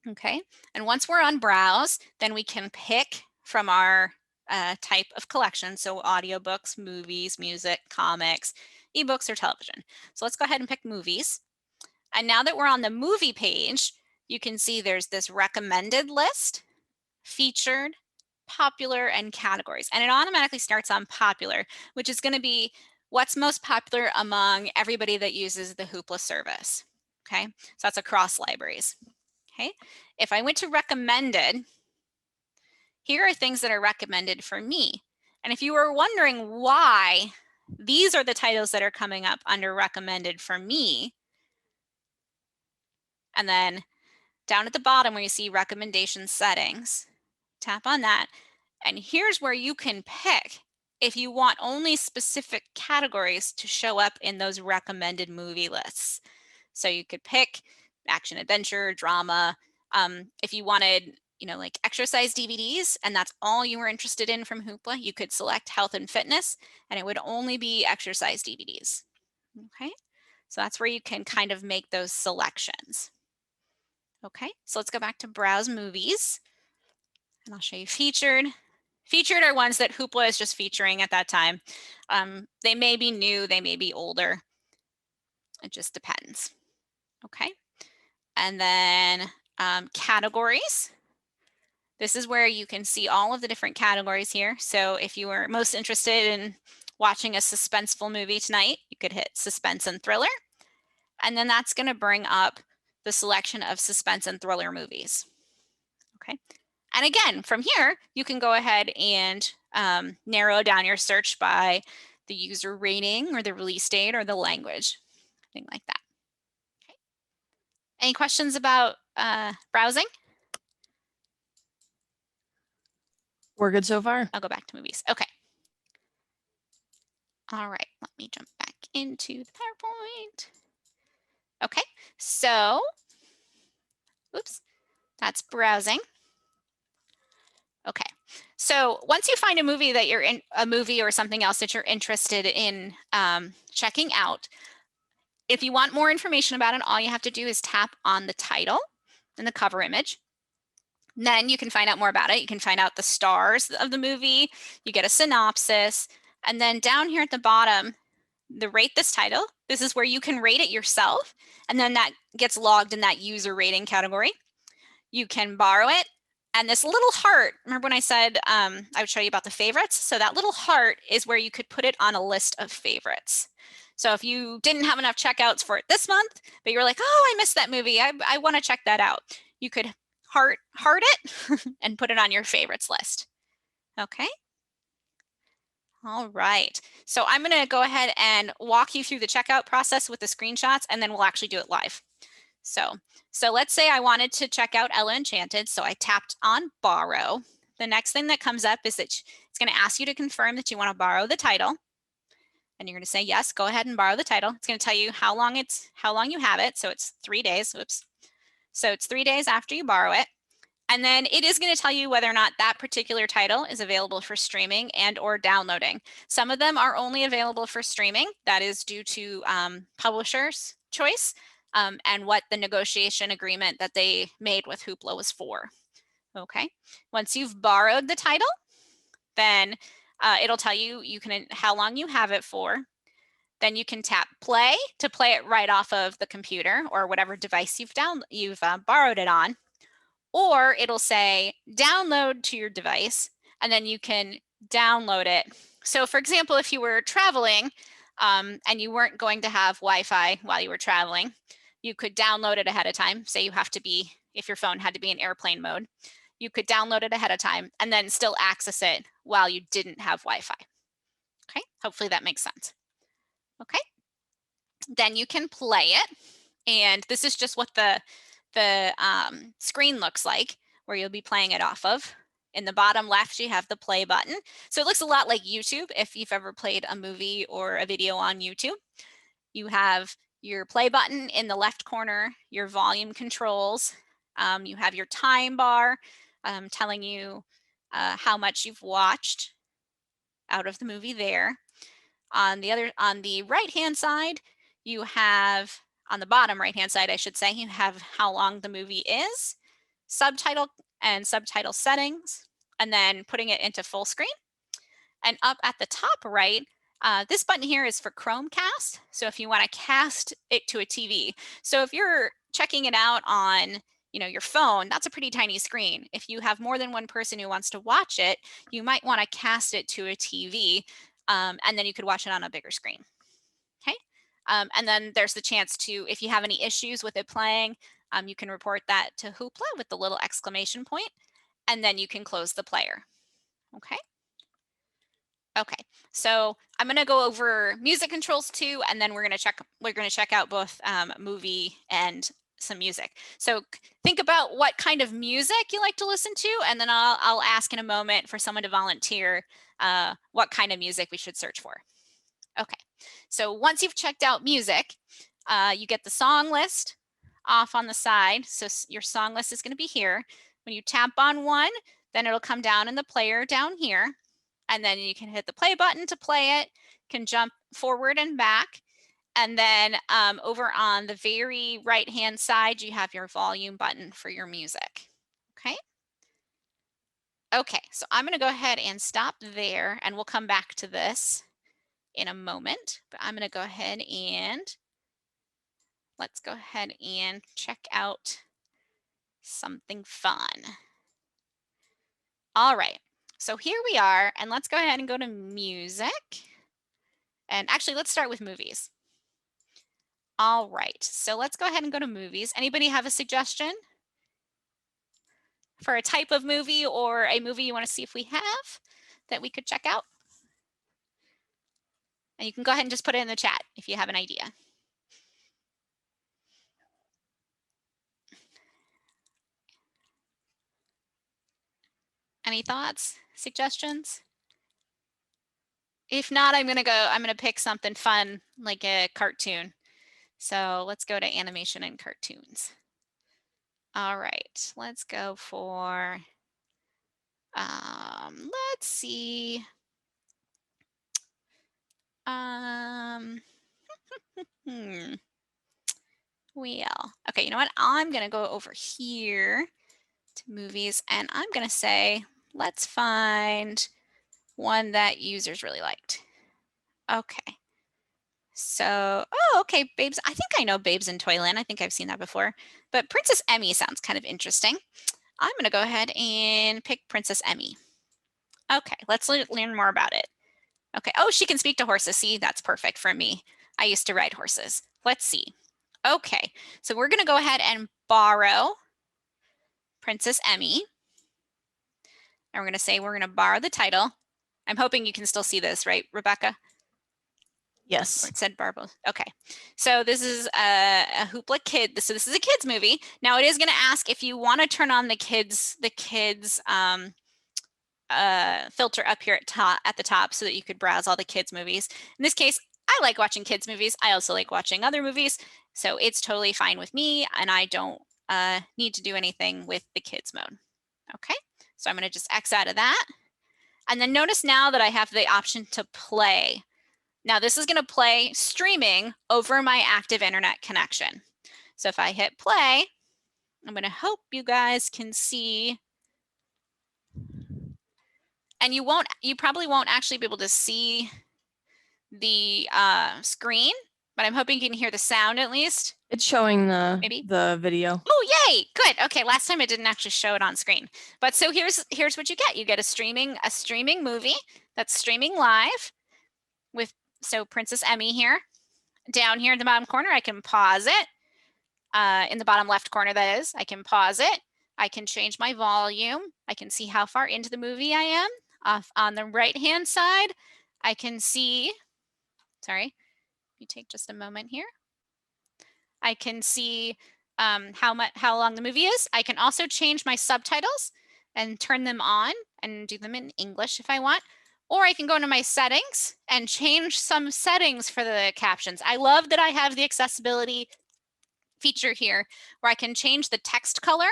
Okay, and once we're on Browse, then we can pick from our type of collection. So audiobooks, movies, music, comics, ebooks, or television. So let's go ahead and pick movies. And now that we're on the movie page, you can see there's this recommended list, featured, popular, and categories. And it automatically starts on popular, which is going to be what's most popular among everybody that uses the Hoopla service. Okay, so that's across libraries. Okay, if I went to recommended, here are things that are recommended for me. And if you were wondering why these are the titles that are coming up under recommended for me, and then down at the bottom where you see recommendation settings, tap on that. And here's where you can pick if you want only specific categories to show up in those recommended movie lists. So you could pick action, adventure, drama. If you wanted, like exercise DVDs, and that's all you were interested in from Hoopla, you could select health and fitness, and it would only be exercise DVDs. Okay, so that's where you can kind of make those selections. Okay, so let's go back to Browse Movies, and I'll show you featured. Featured are ones that Hoopla is just featuring at that time. They may be new, they may be older. It just depends. Okay, and then categories. This is where you can see all of the different categories here. So if you were most interested in watching a suspenseful movie tonight, you could hit suspense and thriller. And then that's going to bring up the selection of suspense and thriller movies. Okay. And again, from here, you can go ahead and narrow down your search by the user rating or the release date or the language, thing like that. Okay. Any questions about browsing? We're good so far. I'll go back to movies. Okay. All right, let me jump back into the PowerPoint. Okay, so, oops, that's browsing. Okay, so once you find a movie that you're in, a movie or something else that you're interested in checking out, if you want more information about it, all you have to do is tap on the title and the cover image. Then you can find out more about it. You can find out the stars of the movie, you get a synopsis, and then down here at the bottom, the rate this title, this is where you can rate it yourself, and then that gets logged in that user rating category. You can borrow it, and this little heart, remember when I said I would show you about the favorites? So that little heart is where you could put it on a list of favorites. So if you didn't have enough checkouts for it this month, but you're like, oh, I missed that movie, I want to check that out, you could heart it and put it on your favorites list. Okay. All right, so I'm going to go ahead and walk you through the checkout process with the screenshots, and then we'll actually do it live. So let's say I wanted to check out Ella Enchanted, so I tapped on borrow. The next thing that comes up is that it's going to ask you to confirm that you want to borrow the title, and you're going to say yes, go ahead and borrow the title. It's going to tell you how long you have it, so it's 3 days. Oops. So it's 3 days after you borrow it. And then it is going to tell you whether or not that particular title is available for streaming and or downloading. Some of them are only available for streaming. That is due to publisher's choice and what the negotiation agreement that they made with Hoopla was for. Okay. Once you've borrowed the title, then it'll tell you how long you have it for. Then you can tap play to play it right off of the computer or whatever device you've borrowed it on. Or it'll say download to your device, and then you can download it. So for example, if you were traveling and you weren't going to have Wi-Fi while you were traveling, you could download it ahead of time. Say you have to be, if your phone had to be in airplane mode, you could download it ahead of time and then still access it while you didn't have Wi-Fi. Okay, hopefully that makes sense. Okay, then you can play it. And this is just what the screen looks like, where you'll be playing it off of. In the bottom left, you have the play button. So it looks a lot like YouTube if you've ever played a movie or a video on YouTube. You have your play button in the left corner, your volume controls. You have your time bar telling you how much you've watched out of the movie there. On the right-hand side, you have, on the bottom right-hand side, I should say, you have how long the movie is, subtitle and subtitle settings, and then putting it into full screen. And up at the top right, this button here is for Chromecast. So if you want to cast it to a TV. So if you're checking it out on your phone, that's a pretty tiny screen. If you have more than one person who wants to watch it, you might want to cast it to a TV, and then you could watch it on a bigger screen. Okay. And then there's the chance to, if you have any issues with it playing, you can report that to Hoopla with the little exclamation point, and then you can close the player. Okay. Okay, so I'm going to go over music controls too, and then we're going to check out both movie and some music. So think about what kind of music you like to listen to, and then I'll ask in a moment for someone to volunteer what kind of music we should search for. Okay, so once you've checked out music, you get the song list off on the side. So your song list is going to be here. When you tap on one, then it'll come down in the player down here. And then you can hit the play button to play it, can jump forward and back. And then over on the very right-hand side, you have your volume button for your music. Okay. Okay, so I'm going to go ahead and stop there, and we'll come back to this in a moment. But I'm going to go ahead and let's go ahead and check out something fun. All right. So here we are, and let's go ahead and go to music. And actually, let's start with movies. All right, so let's go ahead and go to movies. Anybody have a suggestion for a type of movie or a movie you want to see if we have that we could check out? And you can go ahead and just put it in the chat if you have an idea. Any thoughts, suggestions? If not, I'm gonna pick something fun like a cartoon. So let's go to animation and cartoons. All right, let's go for, let's see. Well, okay, you know what? I'm gonna go over here to movies, and I'm gonna say, let's find one that users really liked. Okay. So, oh, okay, Babes. I think I know Babes in Toyland. I think I've seen that before. But Princess Emmy sounds kind of interesting. I'm going to go ahead and pick Princess Emmy. Okay, let's learn more about it. Okay, oh, she can speak to horses. See, that's perfect for me. I used to ride horses. Let's see. Okay, so we're going to go ahead and borrow Princess Emmy. And we're going to say we're going to borrow the title. I'm hoping you can still see this, right, Rebecca? Yes. It said Barbo. Okay, so this is a Hoopla kid. So this is a kids movie. Now it is going to ask if you want to turn on the kids filter up here at the top so that you could browse all the kids movies. In this case, I like watching kids movies. I also like watching other movies, so it's totally fine with me, and I don't need to do anything with the kids mode. Okay, so I'm going to just X out of that, and then notice now that I have the option to play. Now this is going to play streaming over my active internet connection. So if I hit play, I'm going to hope you guys can see. And you probably won't actually be able to see the screen, but I'm hoping you can hear the sound at least. It's showing the video. Oh, yay, good. Okay, last time it didn't actually show it on screen. But so here's what you get. You get a streaming movie that's streaming live with, so Princess Emmy here. Down here in the bottom corner, I can pause it. In the bottom left corner, that is, I can pause it. I can change my volume. I can see how far into the movie I am. On the right-hand side, I can see, sorry, you take just a moment here. I can see how long the movie is. I can also change my subtitles and turn them on and do them in English if I want. Or I can go into my settings and change some settings for the captions. I love that I have the accessibility feature here where I can change the text color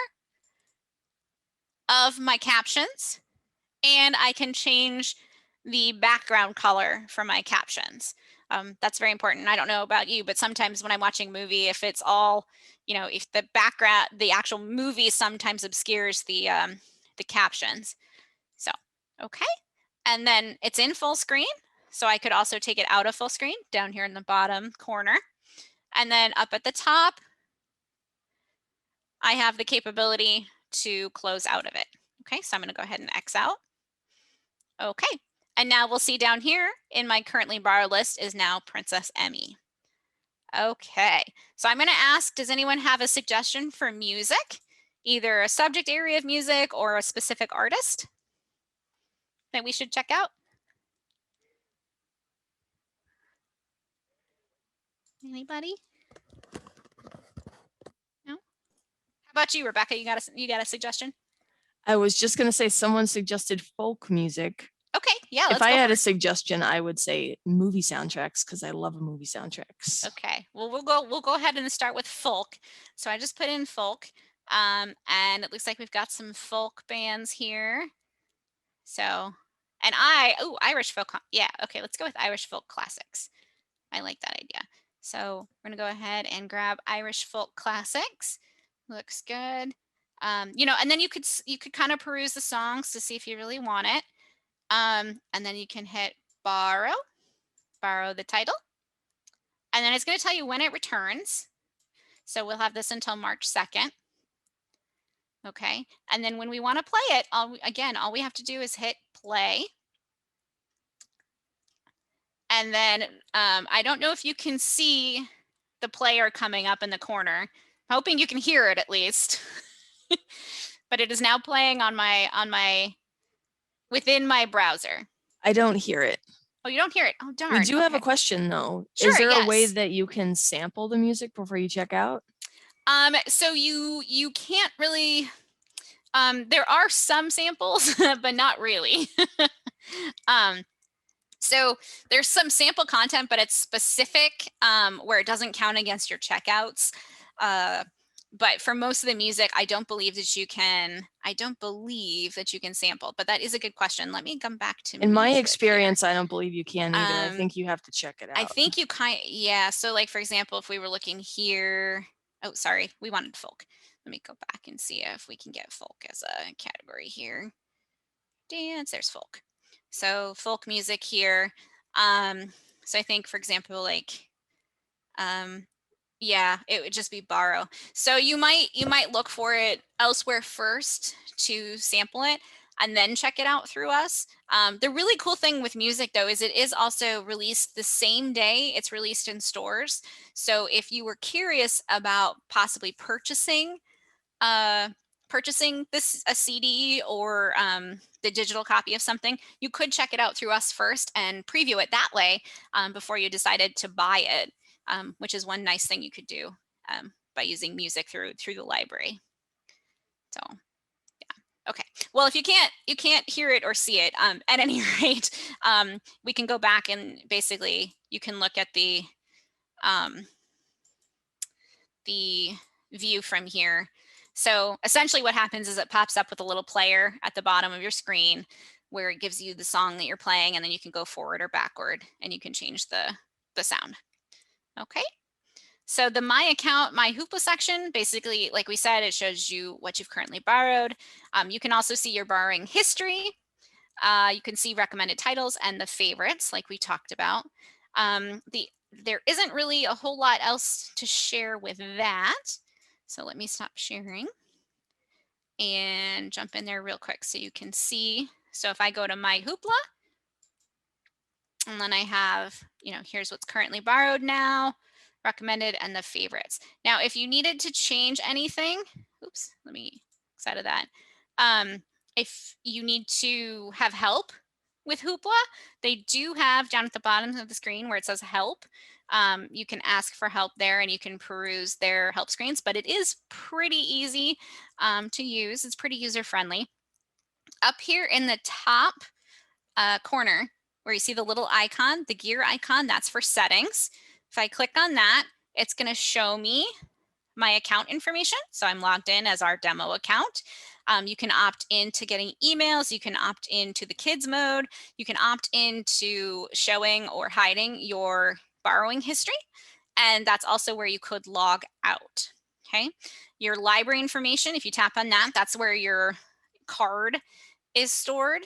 of my captions and I can change the background color for my captions. That's very important. I don't know about you, but sometimes when I'm watching a movie, if it's all, if the background, the actual movie sometimes obscures the captions. So, okay. And then it's in full screen. So I could also take it out of full screen down here in the bottom corner. And then up at the top, I have the capability to close out of it. Okay, so I'm going to go ahead and X out. Okay, and now we'll see down here in my currently borrowed list is now Princess Emmy. Okay, so I'm going to ask, does anyone have a suggestion for music? Either a subject area of music or a specific artist that we should check out? Anybody? No? How about you, Rebecca? You got a suggestion? I was just going to say someone suggested folk music. Okay, yeah, let's If I go had for a it. suggestion, I would say movie soundtracks because I love movie soundtracks. Okay, well, we'll go ahead and start with folk. So I just put in folk, and it looks like we've got some folk bands here. So, and Irish folk, yeah, okay, let's go with Irish folk classics. I like that idea. So we're gonna go ahead and grab Irish folk classics. Looks good. And then you could kind of peruse the songs to see if you really want it. And then you can hit borrow the title. And then it's going to tell you when it returns. So we'll have this until March 2nd. Okay. And then when we want to play it, all we have to do is hit play. And then I don't know if you can see the player coming up in the corner. I'm hoping you can hear it at least. But it is now playing on my within my browser. I don't hear it. Oh, you don't hear it? Oh, darn. We do have a Okay. question though. Sure, Is there a way yes. that you can sample the music before you check out? So you can't really. There are some samples, but not really. So there's some sample content, but it's specific where it doesn't count against your checkouts. But for most of the music, I don't believe that you can sample, but that is a good question. Let me come back to In my music experience, here. I don't believe you can either. I think you have to check it out. I think you yeah. So like, for example, if we were looking here, oh, sorry, we wanted folk. Let me go back and see if we can get folk as a category here. Dance, there's folk. So folk music here. So I think, for example, like, yeah, it would just be borrow. So you might look for it elsewhere first to sample it and then check it out through us. The really cool thing with music though is it is also released the same day it's released in stores. So if you were curious about possibly purchasing a CD or the digital copy of something, you could check it out through us first and preview it that way before you decided to buy it, which is one nice thing you could do by using music through the library. So yeah, okay. Well, if you can't hear it or see it, at any rate, we can go back and basically you can look at the view from here. So essentially what happens is it pops up with a little player at the bottom of your screen where it gives you the song that you're playing, and then you can go forward or backward and you can change the sound. Okay. So the My Account, My Hoopla section, basically, like we said, it shows you what you've currently borrowed. You can also see your borrowing history. You can see recommended titles and the favorites like we talked about. There isn't really a whole lot else to share with that. So let me stop sharing and jump in there real quick so you can see. So if I go to My Hoopla, and then I have, here's what's currently borrowed now, recommended, and the favorites. Now, if you needed to change anything, oops, let me X out of that. If you need to have help with Hoopla, they do have down at the bottom of the screen where it says help. You can ask for help there and you can peruse their help screens, but it is pretty easy to use. It's pretty user-friendly. Up here in the top corner where you see the little icon, the gear icon, that's for settings. If I click on that, it's going to show me my account information. So I'm logged in as our demo account. You can opt into getting emails. You can opt into the kids mode. You can opt into showing or hiding your borrowing history. And that's also where you could log out. Okay. Your library information, if you tap on that, that's where your card is stored.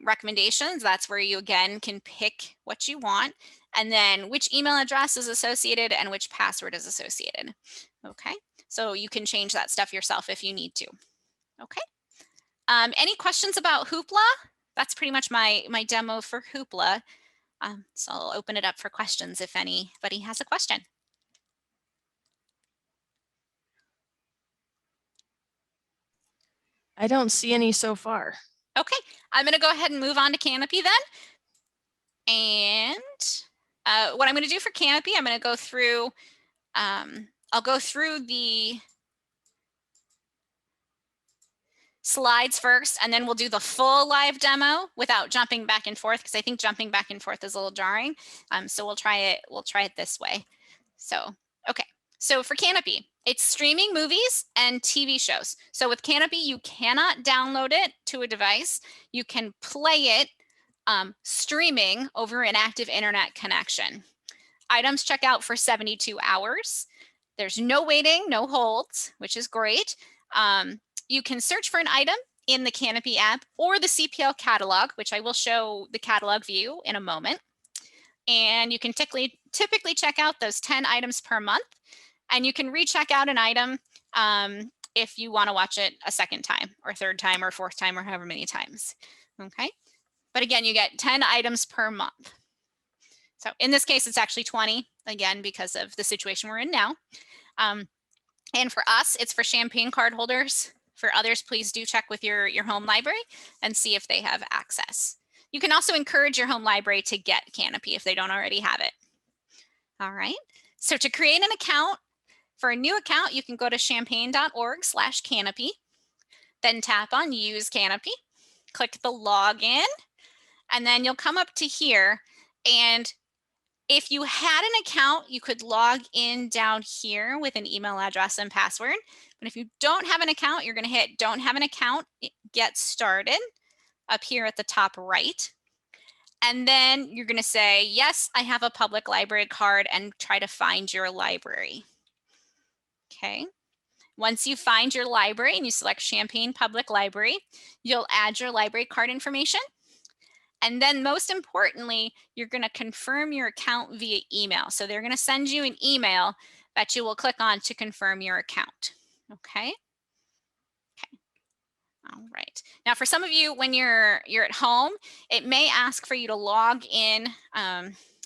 Recommendations, that's where you again can pick what you want, and then which email address is associated and which password is associated. Okay, so you can change that stuff yourself if you need to. Okay, any questions about Hoopla? That's pretty much my demo for Hoopla. So I'll open it up for questions if anybody has a question. I don't see any so far. Okay, I'm going to go ahead and move on to Kanopy then. And what I'm going to do for Kanopy, I'm going to go through, I'll go through the slides first, and then we'll do the full live demo without jumping back and forth, because I think jumping back and forth is a little jarring. So we'll try it this way. So, okay. So for Kanopy, it's streaming movies and TV shows. So with Kanopy, you cannot download it to a device. You can play it streaming over an active internet connection. Items check out for 72 hours. There's no waiting, no holds, which is great. You can search for an item in the Kanopy app or the CPL catalog, which I will show the catalog view in a moment. And you can typically check out those 10 items per month. And you can recheck out an item if you want to watch it a second time or third time or fourth time or however many times. Okay. But again, you get 10 items per month. So in this case, it's actually 20, again, because of the situation we're in now. And for us, it's for Champaign card holders. For others, please do check with your home library and see if they have access. You can also encourage your home library to get Kanopy if they don't already have it. All right. So to create an account, for a new account, you can go to champaign.org/Kanopy, then tap on Use Kanopy, click the login, and then you'll come up to here. And if you had an account, you could log in down here with an email address and password. But if you don't have an account, you're going to hit Don't Have an Account, Get Started up here at the top right. And then you're going to say, yes, I have a public library card, and try to find your library. Okay. Once you find your library and you select Champaign Public Library, you'll add your library card information. And then most importantly, you're going to confirm your account via email. So they're going to send you an email that you will click on to confirm your account. Okay. Okay. All right. Now, for some of you, when you're at home, it may ask for you to log in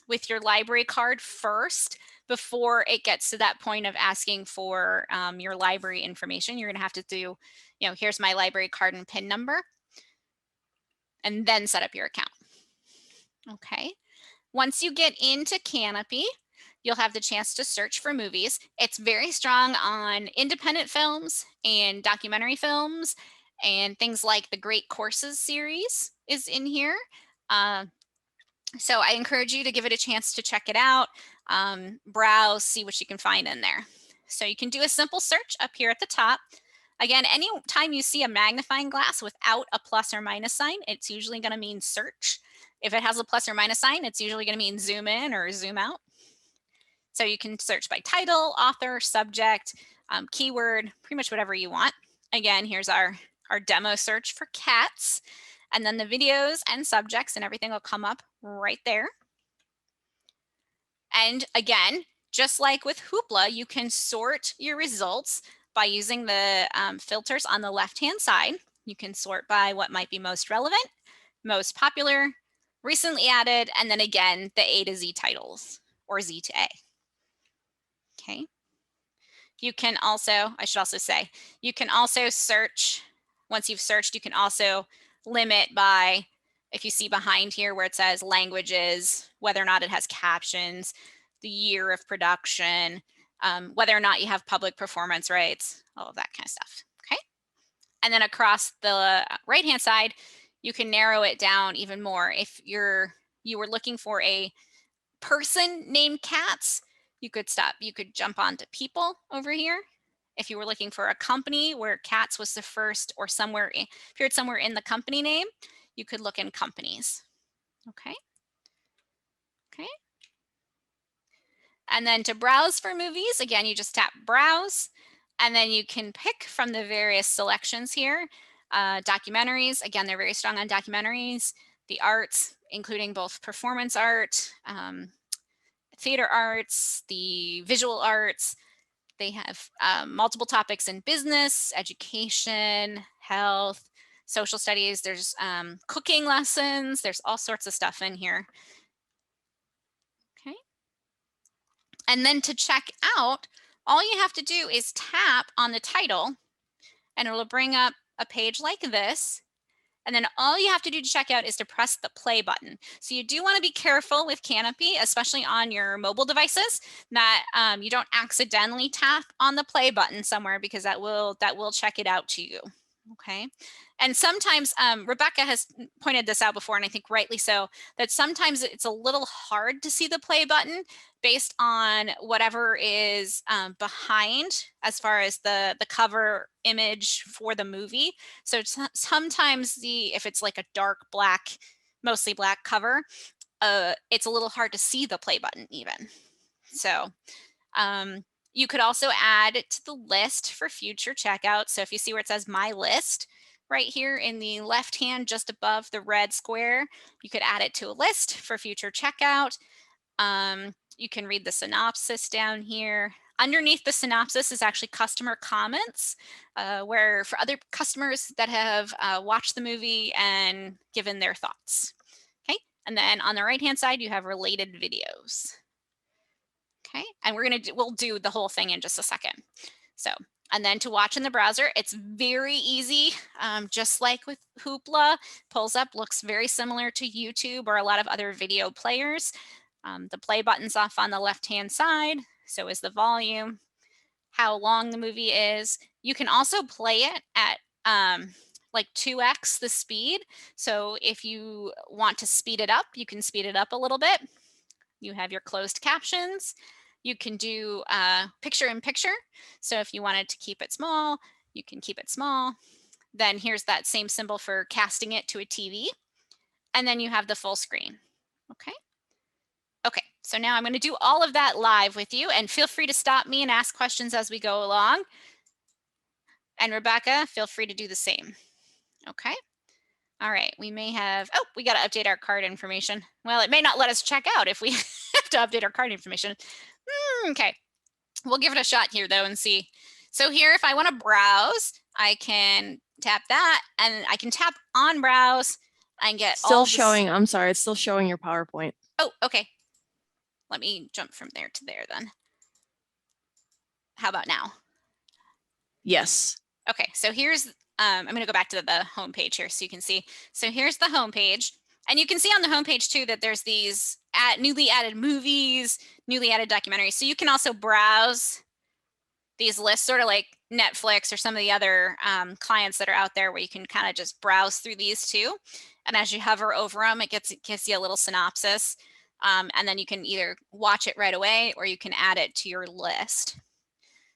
with your library card first before it gets to that point of asking for your library information. You're going to have to do, here's my library card and PIN number, and then set up your account. Okay. Once you get into Kanopy, you'll have the chance to search for movies. It's very strong on independent films and documentary films, and things like the Great Courses series is in here. So I encourage you to give it a chance to check it out, browse, see what you can find in there. So you can do a simple search up here at the top. Again, anytime you see a magnifying glass without a plus or minus sign, it's usually going to mean search. If it has a plus or minus sign, it's usually going to mean zoom in or zoom out. So you can search by title, author, subject, keyword, pretty much whatever you want. Again, here's our demo search for cats. And then the videos and subjects and everything will come up right there. And again, just like with Hoopla, you can sort your results by using the filters on the left-hand side. You can sort by what might be most relevant, most popular, recently added, and then again, the A to Z titles, or Z to A. Okay. You can also, I should also say, you can also search, once you've searched, you can also limit by, if you see behind here where it says languages, whether or not it has captions, the year of production, whether or not you have public performance rights, all of that kind of stuff. Okay. And then across the right-hand side, you can narrow it down even more. If you were looking for a person named Cats, you could jump onto people over here If you were looking for a company where cats was the first or somewhere appeared somewhere in the company name, you could look in companies. Okay. Okay. And then to browse for movies, again, you just tap browse, and then you can pick from the various selections here. Documentaries, again, they're very strong on documentaries. The arts, including both performance art, theater arts, the visual arts. They have multiple topics in business, education, health, social studies. There's cooking lessons. There's all sorts of stuff in here. Okay. And then to check out, all you have to do is tap on the title and it'll bring up a page like this. And then all you have to do to check out is to press the play button. So you do want to be careful with Kanopy, especially on your mobile devices, that you don't accidentally tap on the play button somewhere, because that will check it out to you. Okay. And sometimes Rebecca has pointed this out before, and I think rightly so, that sometimes it's a little hard to see the play button based on whatever is behind as far as the cover image for the movie. So sometimes if it's like a dark black, mostly black cover, it's a little hard to see the play button even. So you could also add it to the list for future checkout. So if you see where it says My List right here in the left hand, just above the red square, you could add it to a list for future checkout. You can read the synopsis down here. Underneath the synopsis is actually customer comments, where for other customers that have watched the movie and given their thoughts. Okay, and then on the right-hand side, you have related videos. Okay, and we'll do the whole thing in just a second. So, and then to watch in the browser, it's very easy. Just like with Hoopla, pulls up, looks very similar to YouTube or a lot of other video players. The play button's off on the left-hand side, so is the volume, how long the movie is. You can also play it at like 2x the speed. So if you want to speed it up, you can speed it up a little bit. You have your closed captions. You can do picture in picture. So if you wanted to keep it small, you can keep it small. Then here's that same symbol for casting it to a TV. And then you have the full screen. Okay. Okay, so now I'm going to do all of that live with you, and feel free to stop me and ask questions as we go along. And Rebecca, feel free to do the same. Okay. All right, we may have, oh, we got to update our card information. Well, it may not let us check out if we have to update our card information. Okay, we'll give it a shot here though and see. So here, if I want to browse, I can tap that, and I can tap on browse and get still showing. I'm sorry, it's still showing your PowerPoint. Oh, okay. Let me jump from there to there then. How about now? Yes. Okay, so here's, I'm going to go back to the home page here so you can see. So here's the home page, and you can see on the home page too that there's these newly added movies, newly added documentaries. So you can also browse these lists, sort of like Netflix or some of the other clients that are out there, where you can kind of just browse through these too. And as you hover over them, it gives you a little synopsis. And then you can either watch it right away or you can add it to your list.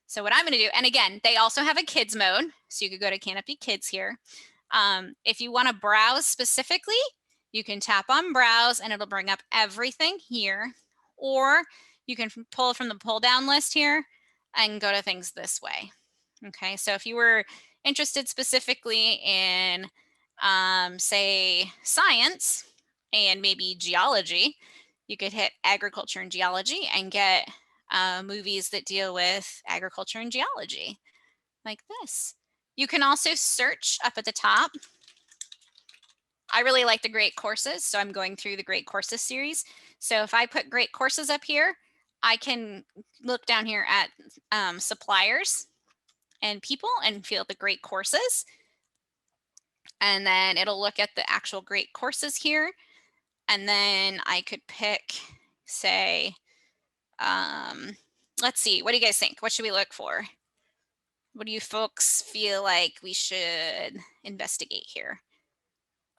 So what I'm going to do, and again, they also have a kids mode, so you could go to Kanopy Kids here. If you want to browse specifically, you can tap on browse and it'll bring up everything here, or you can pull from the pull down list here and go to things this way. Okay, so if you were interested specifically in, say, science and maybe geology, you could hit agriculture and geology and get movies that deal with agriculture and geology, like this. You can also search up at the top. I really like the Great Courses, so I'm going through the Great Courses series. So if I put Great Courses up here, I can look down here at suppliers and people and feel the Great Courses. And then it'll look at the actual Great Courses here. And then I could pick, say, let's see, what do you guys think? What should we look for? What do you folks feel like we should investigate here?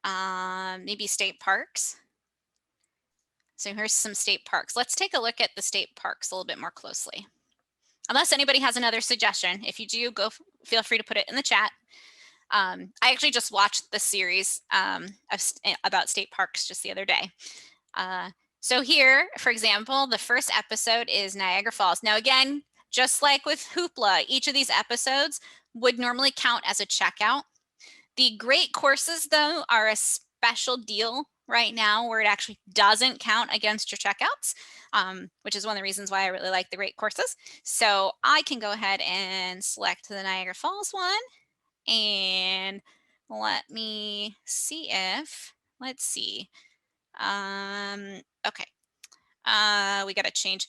Maybe state parks. So here's some state parks. Let's take a look at the state parks a little bit more closely. unless anybody has another suggestion. If you do, feel free to put it in the chat. I actually just watched the series about state parks just the other day. So here, for example, the first episode is Niagara Falls. Now again, just like with Hoopla, each of these episodes would normally count as a checkout. The great courses, though, are a special deal right now where it actually doesn't count against your checkouts, which is one of the reasons why I really like the great courses. So I can go ahead and select the Niagara Falls one, and let me see if, let's see. Okay. We got to change.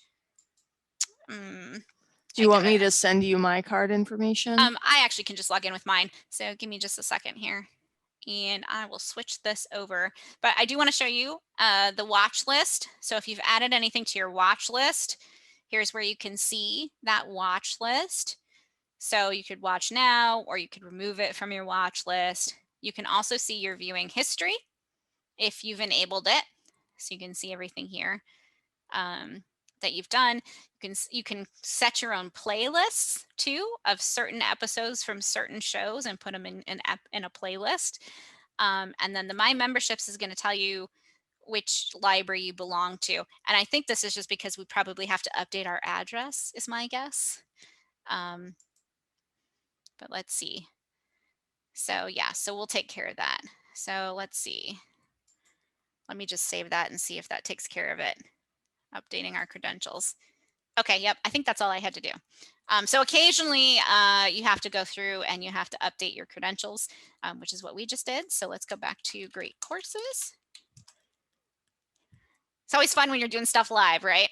Do you want me to send you my card information? I actually can just log in with mine. So give me just a second here and I will switch this over. But I do want to show you the watch list. So if you've added anything to your watch list, here's where you can see that watch list. So you could watch now, or you could remove it from your watch list. You can also see your viewing history if you've enabled it. So you can see everything here that you've done. You can set your own playlists too of certain episodes from certain shows and put them in a playlist. And then the My Memberships is going to tell you which library you belong to. And I think this is just because we probably have to update our address, is my guess. But let's see. So yeah, so we'll take care of that. So let's see. Let me just save that and see if that takes care of it. Updating our credentials. Okay, yep, I think that's all I had to do. So occasionally you have to go through and you have to update your credentials, which is what we just did. So let's go back to Great Courses. It's always fun when you're doing stuff live, right?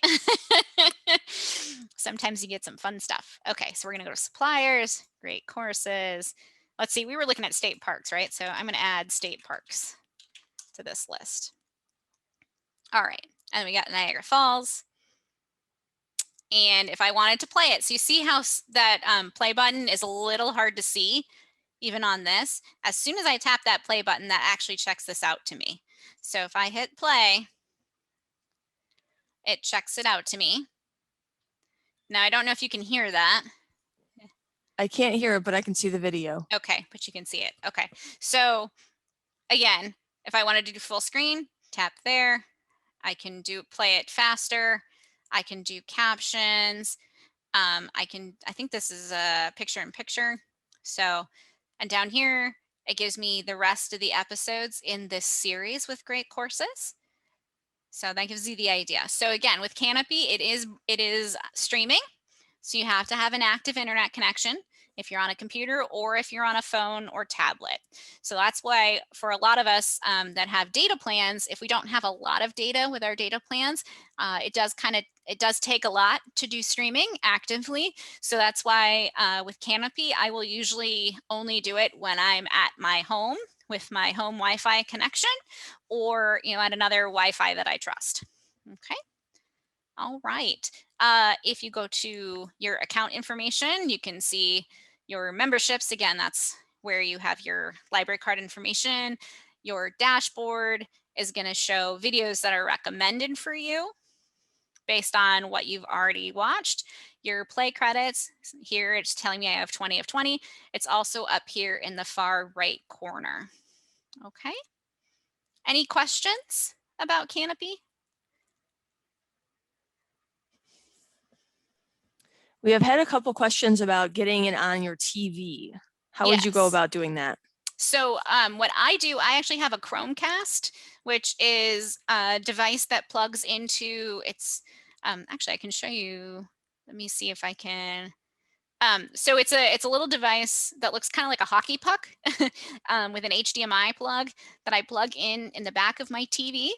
Sometimes you get some fun stuff. Okay, so we're gonna go to suppliers, Great Courses. Let's see, we were looking at state parks, right? So I'm gonna add state parks to this list. All right, and we got Niagara Falls. And if I wanted to play it, so you see how that play button is a little hard to see, even on this. As soon as I tap that play button, that actually checks this out to me. So if I hit play, it checks it out to me. Now, I don't know if you can hear that. I can't hear it, but I can see the video. Okay, but you can see it. Okay, so again, if I wanted to do full screen, tap there. I can play it faster. I can do captions. I think this is a picture in picture. So, and down here, it gives me the rest of the episodes in this series with Great Courses. So that gives you the idea. So again, with Kanopy, it is streaming. So you have to have an active internet connection if you're on a computer or if you're on a phone or tablet. So that's why for a lot of us that have data plans, if we don't have a lot of data with our data plans, it does take a lot to do streaming actively. So that's why with Kanopy, I will usually only do it when I'm at my home with my home Wi-Fi connection or at another Wi-Fi that I trust. Okay. All right. If you go to your account information, you can see your memberships. Again, that's where you have your library card information. Your dashboard is going to show videos that are recommended for you based on what you've already watched. Your play credits, here it's telling me I have 20 of 20. It's also up here in the far right corner. Okay. Any questions about Kanopy? We have had a couple questions about getting it on your TV. How would you go about doing that? So what I do, I actually have a Chromecast, which is a device that plugs into actually I can show you. Let me see if I can. So it's a little device that looks kind of like a hockey puck with an HDMI plug that I plug in the back of my TV,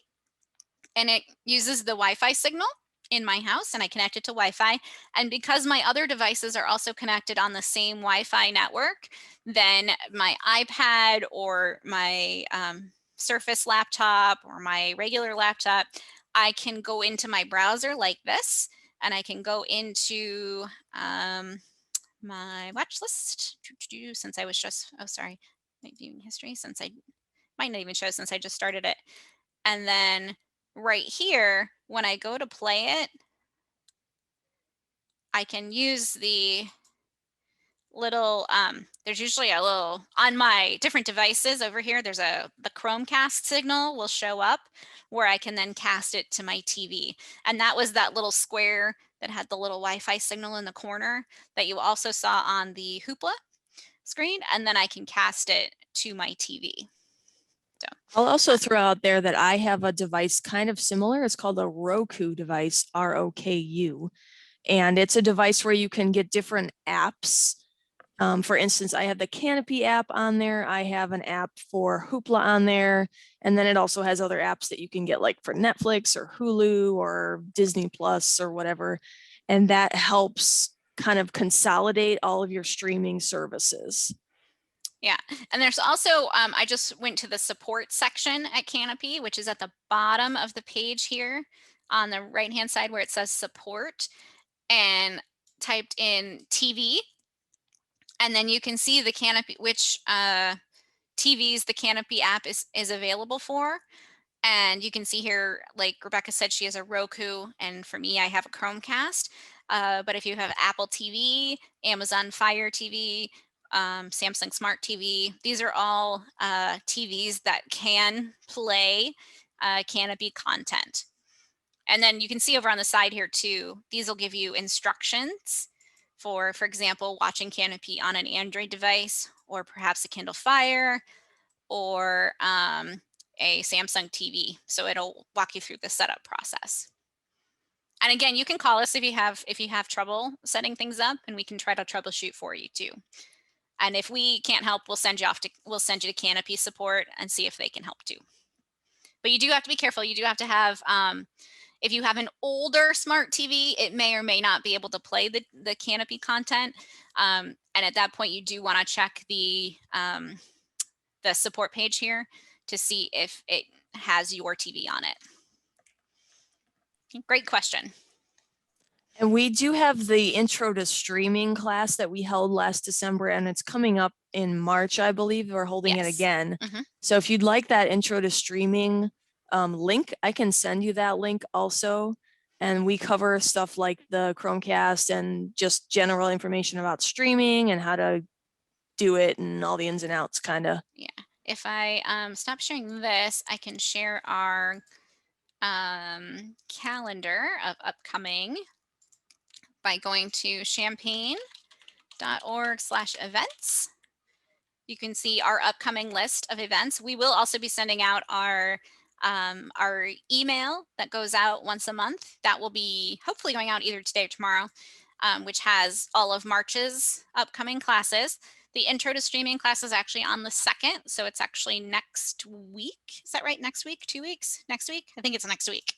and it uses the Wi-Fi signal in my house, and I connect it to Wi-Fi. And because my other devices are also connected on the same Wi-Fi network, then my iPad or my Surface laptop or my regular laptop, I can go into my browser like this, and I can go into my watch list since I was just, oh, sorry, my viewing history, since I might not even show since I just started it. And then right here, when I go to play it, I can use the little, there's usually a little, on my different devices over here, there's the Chromecast signal will show up where I can then cast it to my TV. And that was that little square that had the little Wi-Fi signal in the corner that you also saw on the Hoopla screen. And then I can cast it to my TV. So I'll also throw out there that I have a device kind of similar. It's called a Roku device, ROKU. And it's a device where you can get different apps. For instance, I have the Kanopy app on there. I have an app for Hoopla on there. And then it also has other apps that you can get like for Netflix or Hulu or Disney Plus or whatever. And that helps kind of consolidate all of your streaming services. yeah, and there's also, I just went to the support section at Kanopy, which is at the bottom of the page here on the right-hand side where it says support, and typed in TV. And then you can see the Kanopy, which TVs the Kanopy app is available for. And you can see here, like Rebecca said, she has a Roku, and for me, I have a Chromecast. But if you have Apple TV, Amazon Fire TV, Samsung Smart TV, these are all TVs that can play Kanopy content. And then you can see over on the side here too, these will give you instructions for example, watching Kanopy on an Android device, or perhaps a Kindle Fire, or a Samsung TV. So it'll walk you through the setup process. And again, you can call us if you have trouble setting things up, and we can try to troubleshoot for you too. And if we can't help, we'll send you to Kanopy support and see if they can help too. But you do have to be careful. You do have to have, if you have an older smart TV, it may or may not be able to play the Kanopy content. And at that point, you do want to check the support page here to see if it has your TV on it. Great question. And we do have the intro to streaming class that we held last December, and it's coming up in March, I believe. We're holding it again. So if you'd like that intro to streaming link, I can send you that link also. And we cover stuff like the Chromecast and just general information about streaming and how to do it and all the ins and outs, kind of. Yeah. If I stop sharing this, I can share our calendar of upcoming by going to champaign.org/events. You can see our upcoming list of events. We will also be sending out our email that goes out once a month. That will be hopefully going out either today or tomorrow, which has all of March's upcoming classes. The intro to streaming class is actually on the 2nd, so it's actually next week. Is that right? Next week? 2 weeks? Next week? I think it's next week.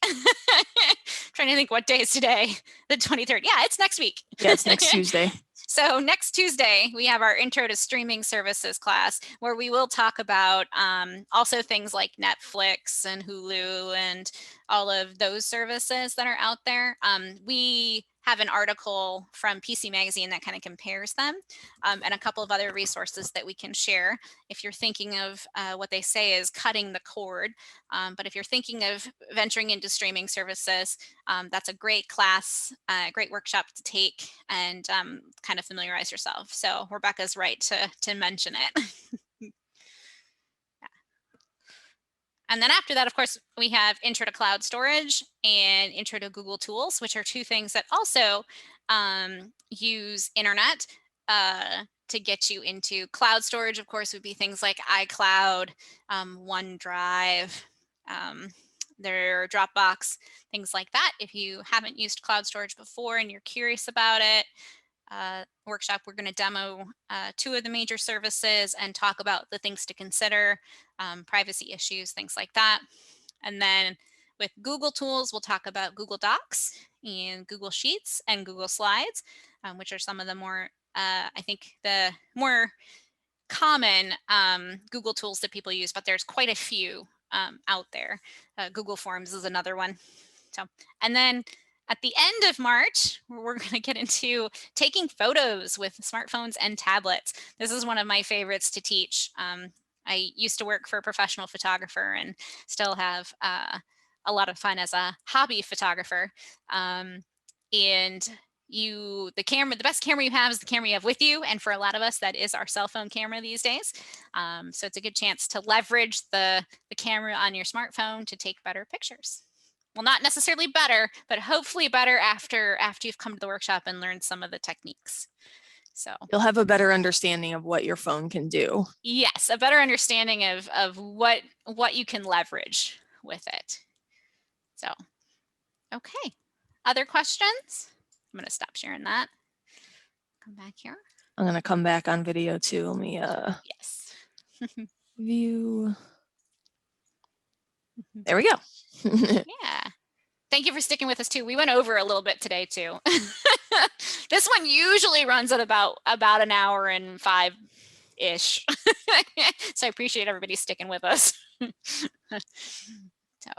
Trying to think what day is today. The 23rd. Yeah, it's next week. Yeah, it's next Tuesday. So next Tuesday, we have our Intro to Streaming Services class, where we will talk about also things like Netflix and Hulu and all of those services that are out there. We have an article from PC Magazine that kind of compares them, and a couple of other resources that we can share if you're thinking of what they say is cutting the cord. But if you're thinking of venturing into streaming services, that's a great class, great workshop to take and kind of familiarize yourself. So Rebecca's right to mention it. And then after that, of course, we have Intro to Cloud Storage and Intro to Google Tools, which are two things that also use internet to get you into cloud storage. Of course, would be things like iCloud, OneDrive, their Dropbox, things like that. If you haven't used cloud storage before and you're curious about it, workshop, we're going to demo 2 of the major services and talk about the things to consider, privacy issues, things like that. And then with Google Tools, we'll talk about Google Docs and Google Sheets and Google Slides, which are some of the more, I think, the more common Google tools that people use, but there's quite a few out there. Google Forms is another one. So, and then at the end of March, we're going to get into taking photos with smartphones and tablets. This is one of my favorites to teach. I used to work for a professional photographer and still have a lot of fun as a hobby photographer. And the best camera you have is the camera you have with you. And for a lot of us, that is our cell phone camera these days. So it's a good chance to leverage the camera on your smartphone to take better pictures. Well, not necessarily better, but hopefully better after you've come to the workshop and learned some of the techniques. So you'll have a better understanding of what your phone can do. Yes, a better understanding of what you can leverage with it. So, okay. Other questions? I'm going to stop sharing that. Come back here. I'm going to come back on video too. Let me Yes. view. There we go. Yeah. Thank you for sticking with us too. We went over a little bit today too. This one usually runs at about an hour and 5-ish. So I appreciate everybody sticking with us. So,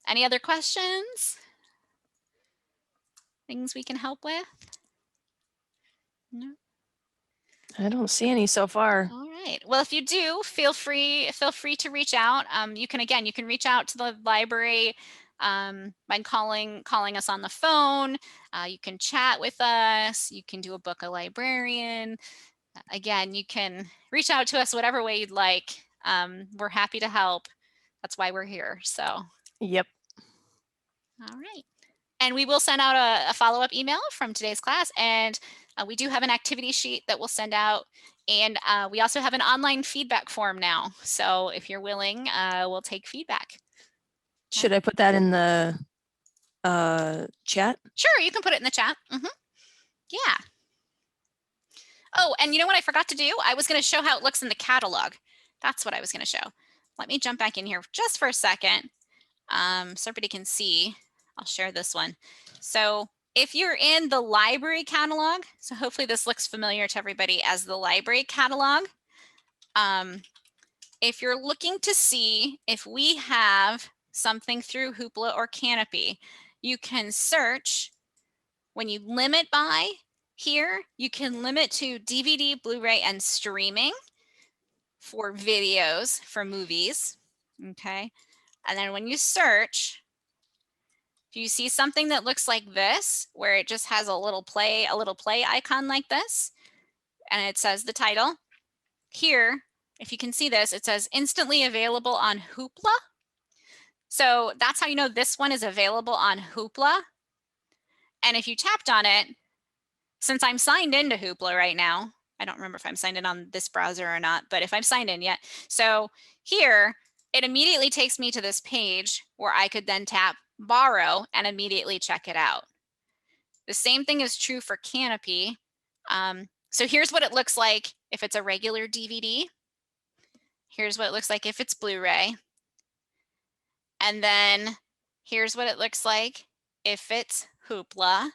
any other questions? Things we can help with? No? I don't see any so far. All right. Well, if you do, feel free to reach out. You can reach out to the library by calling us on the phone. You can chat with us. You can do a book a librarian. Again, you can reach out to us whatever way you'd like. We're happy to help. That's why we're here. So. Yep. All right. And we will send out a follow-up email from today's class. And we do have an activity sheet that we'll send out. And we also have an online feedback form now. So if you're willing, we'll take feedback. Should I put that in the chat? Sure, you can put it in the chat. Yeah. Oh, and you know what I forgot to do? I was going to show how it looks in the catalog. That's what I was going to show. Let me jump back in here just for a second so everybody can see. I'll share this one. So if you're in the library catalog, so hopefully this looks familiar to everybody as the library catalog. If you're looking to see if we have something through Hoopla or Kanopy, you can search. When you limit by here, you can limit to DVD, Blu-ray, and streaming for videos, for movies, okay? And then when you search, if you see something that looks like this, where it just has a little play icon like this, and it says the title, here, if you can see this, it says instantly available on Hoopla. So that's how you know this one is available on Hoopla. And if you tapped on it, since I'm signed into Hoopla right now, I don't remember if I'm signed in on this browser or not, but if I'm signed in yet. So here, it immediately takes me to this page where I could then tap borrow and immediately check it out. The same thing is true for Kanopy. So here's what it looks like if it's a regular DVD. Here's what it looks like if it's Blu-ray. And then here's what it looks like if it's Hoopla,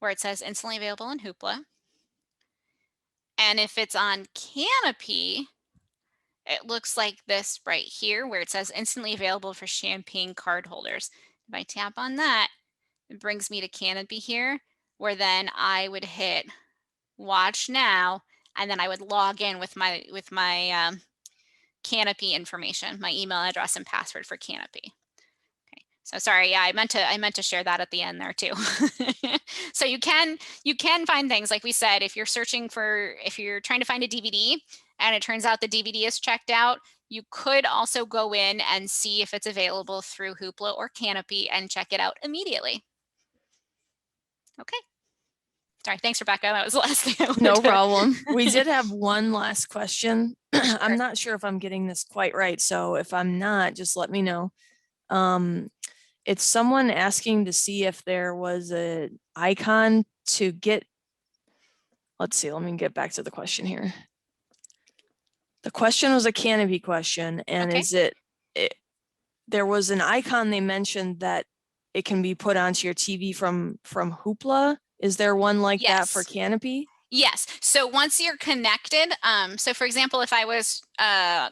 where it says instantly available on Hoopla. And if it's on Kanopy, it looks like this right here, where it says instantly available for Champaign card holders. If I tap on that, it brings me to Kanopy here, where then I would hit watch now, and then I would log in with my Kanopy information, my email address and password for Kanopy. Okay, so sorry, yeah, I meant to share that at the end there too. So you can find things, like we said, if you're trying to find a DVD and it turns out the DVD is checked out, you could also go in and see if it's available through Hoopla or Kanopy and check it out immediately. Okay. Sorry, thanks, Rebecca. That was the last thing I wanted No to... problem. We did have one last question. Sure. I'm not sure if I'm getting this quite right. So if I'm not, just let me know. It's someone asking to see if there was an icon to get. Let's see, let me get back to the question here. The question was a Kanopy question, and Okay. there was an icon they mentioned that it can be put onto your TV from Hoopla. Is there one like that for Kanopy? Yes. So once you're connected, so for example, if I was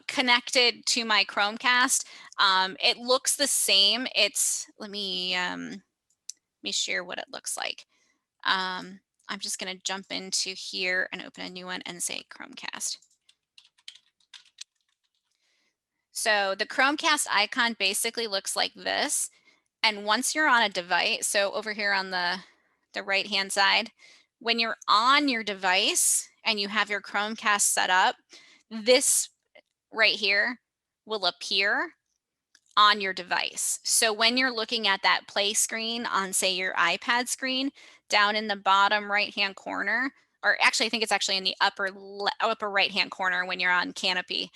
connected to my Chromecast, it looks the same. Let me share what it looks like. I'm just going to jump into here and open a new one and say Chromecast. So the Chromecast icon basically looks like this. And once you're on a device, so over here on the the right-hand side. When you're on your device and you have your Chromecast set up, this right here will appear on your device. So when you're looking at that play screen on, say, your iPad screen, down in the bottom right-hand corner, or actually, I think it's actually in the upper right-hand corner when you're on Kanopy,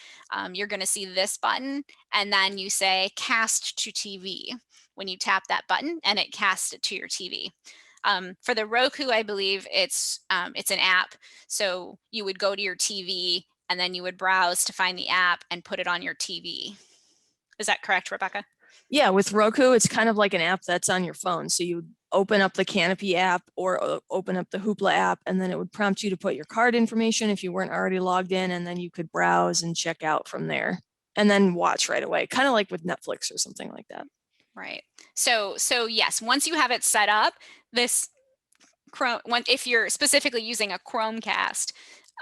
you're going to see this button, and then you say cast to TV. When you tap that button, and it casts it to your TV. For the Roku, I believe it's an app. So you would go to your TV, and then you would browse to find the app and put it on your TV. Is that correct, Rebecca? Yeah, with Roku, it's kind of like an app that's on your phone. So you open up the Kanopy app or open up the Hoopla app, and then it would prompt you to put your card information if you weren't already logged in, and then you could browse and check out from there and then watch right away, kind of like with Netflix or something like that. Right. So yes, once you have it set up, this Chrome, if you're specifically using a Chromecast,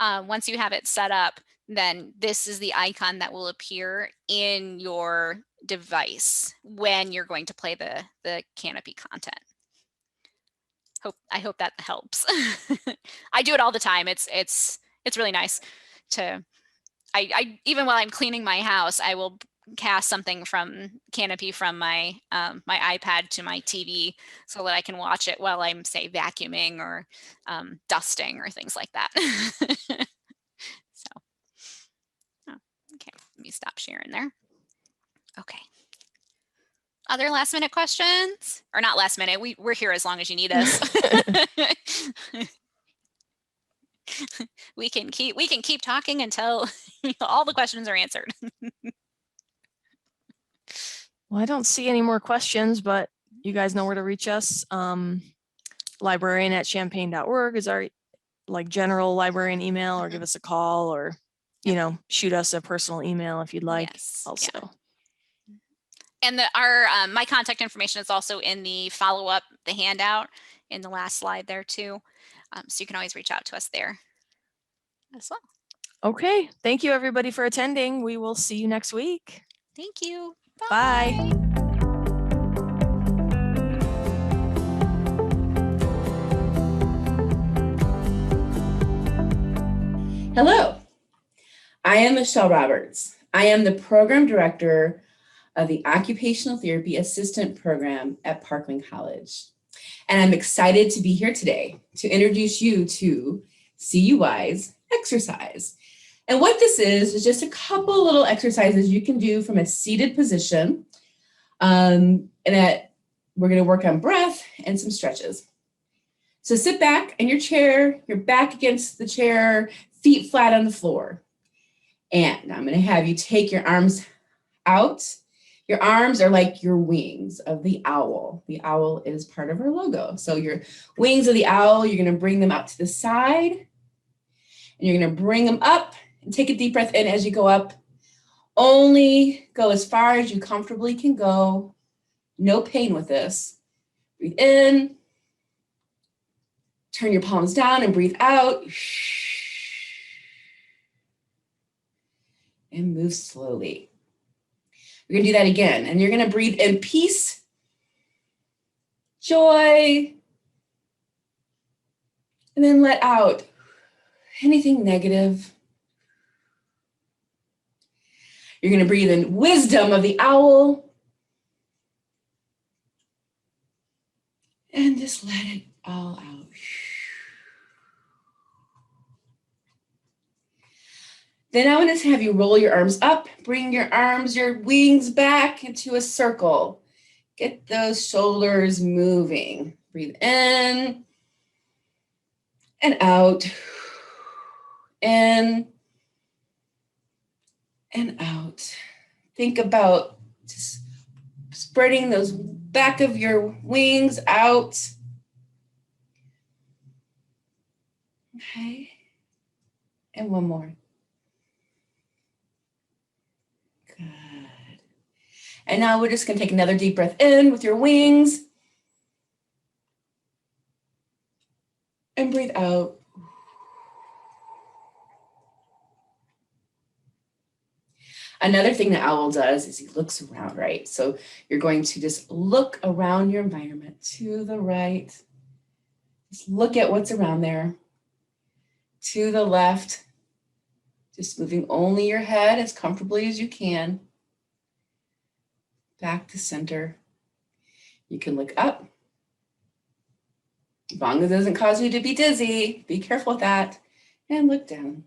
once you have it set up, then this is the icon that will appear in your device when you're going to play the Kanopy content. I hope that helps. I do it all the time. It's really nice to, I even while I'm cleaning my house, I will cast something from Kanopy from my my iPad to my TV so that I can watch it while I'm, say, vacuuming or dusting or things like that. So, okay, let me stop sharing there. Okay. Other last minute questions? Or not last minute, we're here as long as you need us. we can keep talking until all the questions are answered. Well, I don't see any more questions, but you guys know where to reach us. librarian@champaign.org is our general librarian email, or give us a call, or shoot us a personal email if you'd like. Yes, also. Yeah. And our my contact information is also in the follow-up, the handout in the last slide there too. So you can always reach out to us there as well. Okay, thank you everybody for attending. We will see you next week. Thank you. Bye. Hello, I am Michelle Roberts. I am the Program Director of the Occupational Therapy Assistant Program at Parkland College. And I'm excited to be here today to introduce you to CUI's exercise. And what this is just a couple little exercises you can do from a seated position. And that we're going to work on breath and some stretches. So sit back in your chair, your back against the chair, feet flat on the floor. And I'm going to have you take your arms out. Your arms are like your wings of the owl. The owl is part of our logo. So your wings of the owl, you're going to bring them out to the side. And you're going to bring them up and take a deep breath in as you go up. Only go as far as you comfortably can go. No pain with this. Breathe in. Turn your palms down and breathe out. And move slowly. We're going to do that again. And you're going to breathe in peace, joy, and then let out anything negative. You're going to breathe in wisdom of the owl. And just let it all out. Then I want to have you roll your arms up, bring your arms, your wings back into a circle. Get those shoulders moving. Breathe in and out. In and out. Think about just spreading those back of your wings out. Okay. And one more. Good. And now we're just going to take another deep breath in with your wings. And breathe out. Another thing the owl does is he looks around, right? So you're going to just look around your environment to the right, Just look at what's around there. To the left, just moving only your head as comfortably as you can. Back to center. You can look up. As long as it doesn't cause you to be dizzy, be careful with that. And look down.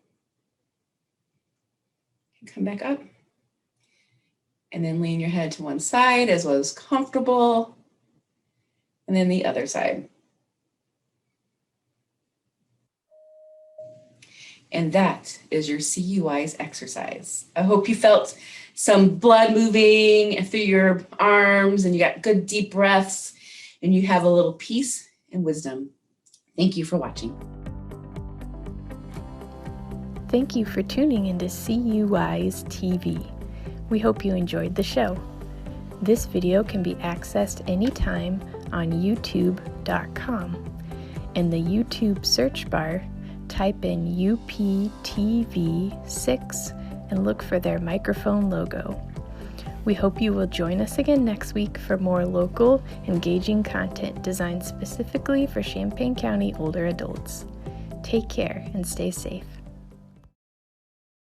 Come back up. And then lean your head to one side as well as comfortable. And then the other side. And that is your CUI's exercise. I hope you felt some blood moving through your arms and you got good deep breaths and you have a little peace and wisdom. Thank you for watching. Thank you for tuning into CUI's TV. We hope you enjoyed the show. This video can be accessed anytime on youtube.com. In the YouTube search bar, type in UPTV6 and look for their microphone logo. We hope you will join us again next week for more local, engaging content designed specifically for Champaign County older adults. Take care and stay safe.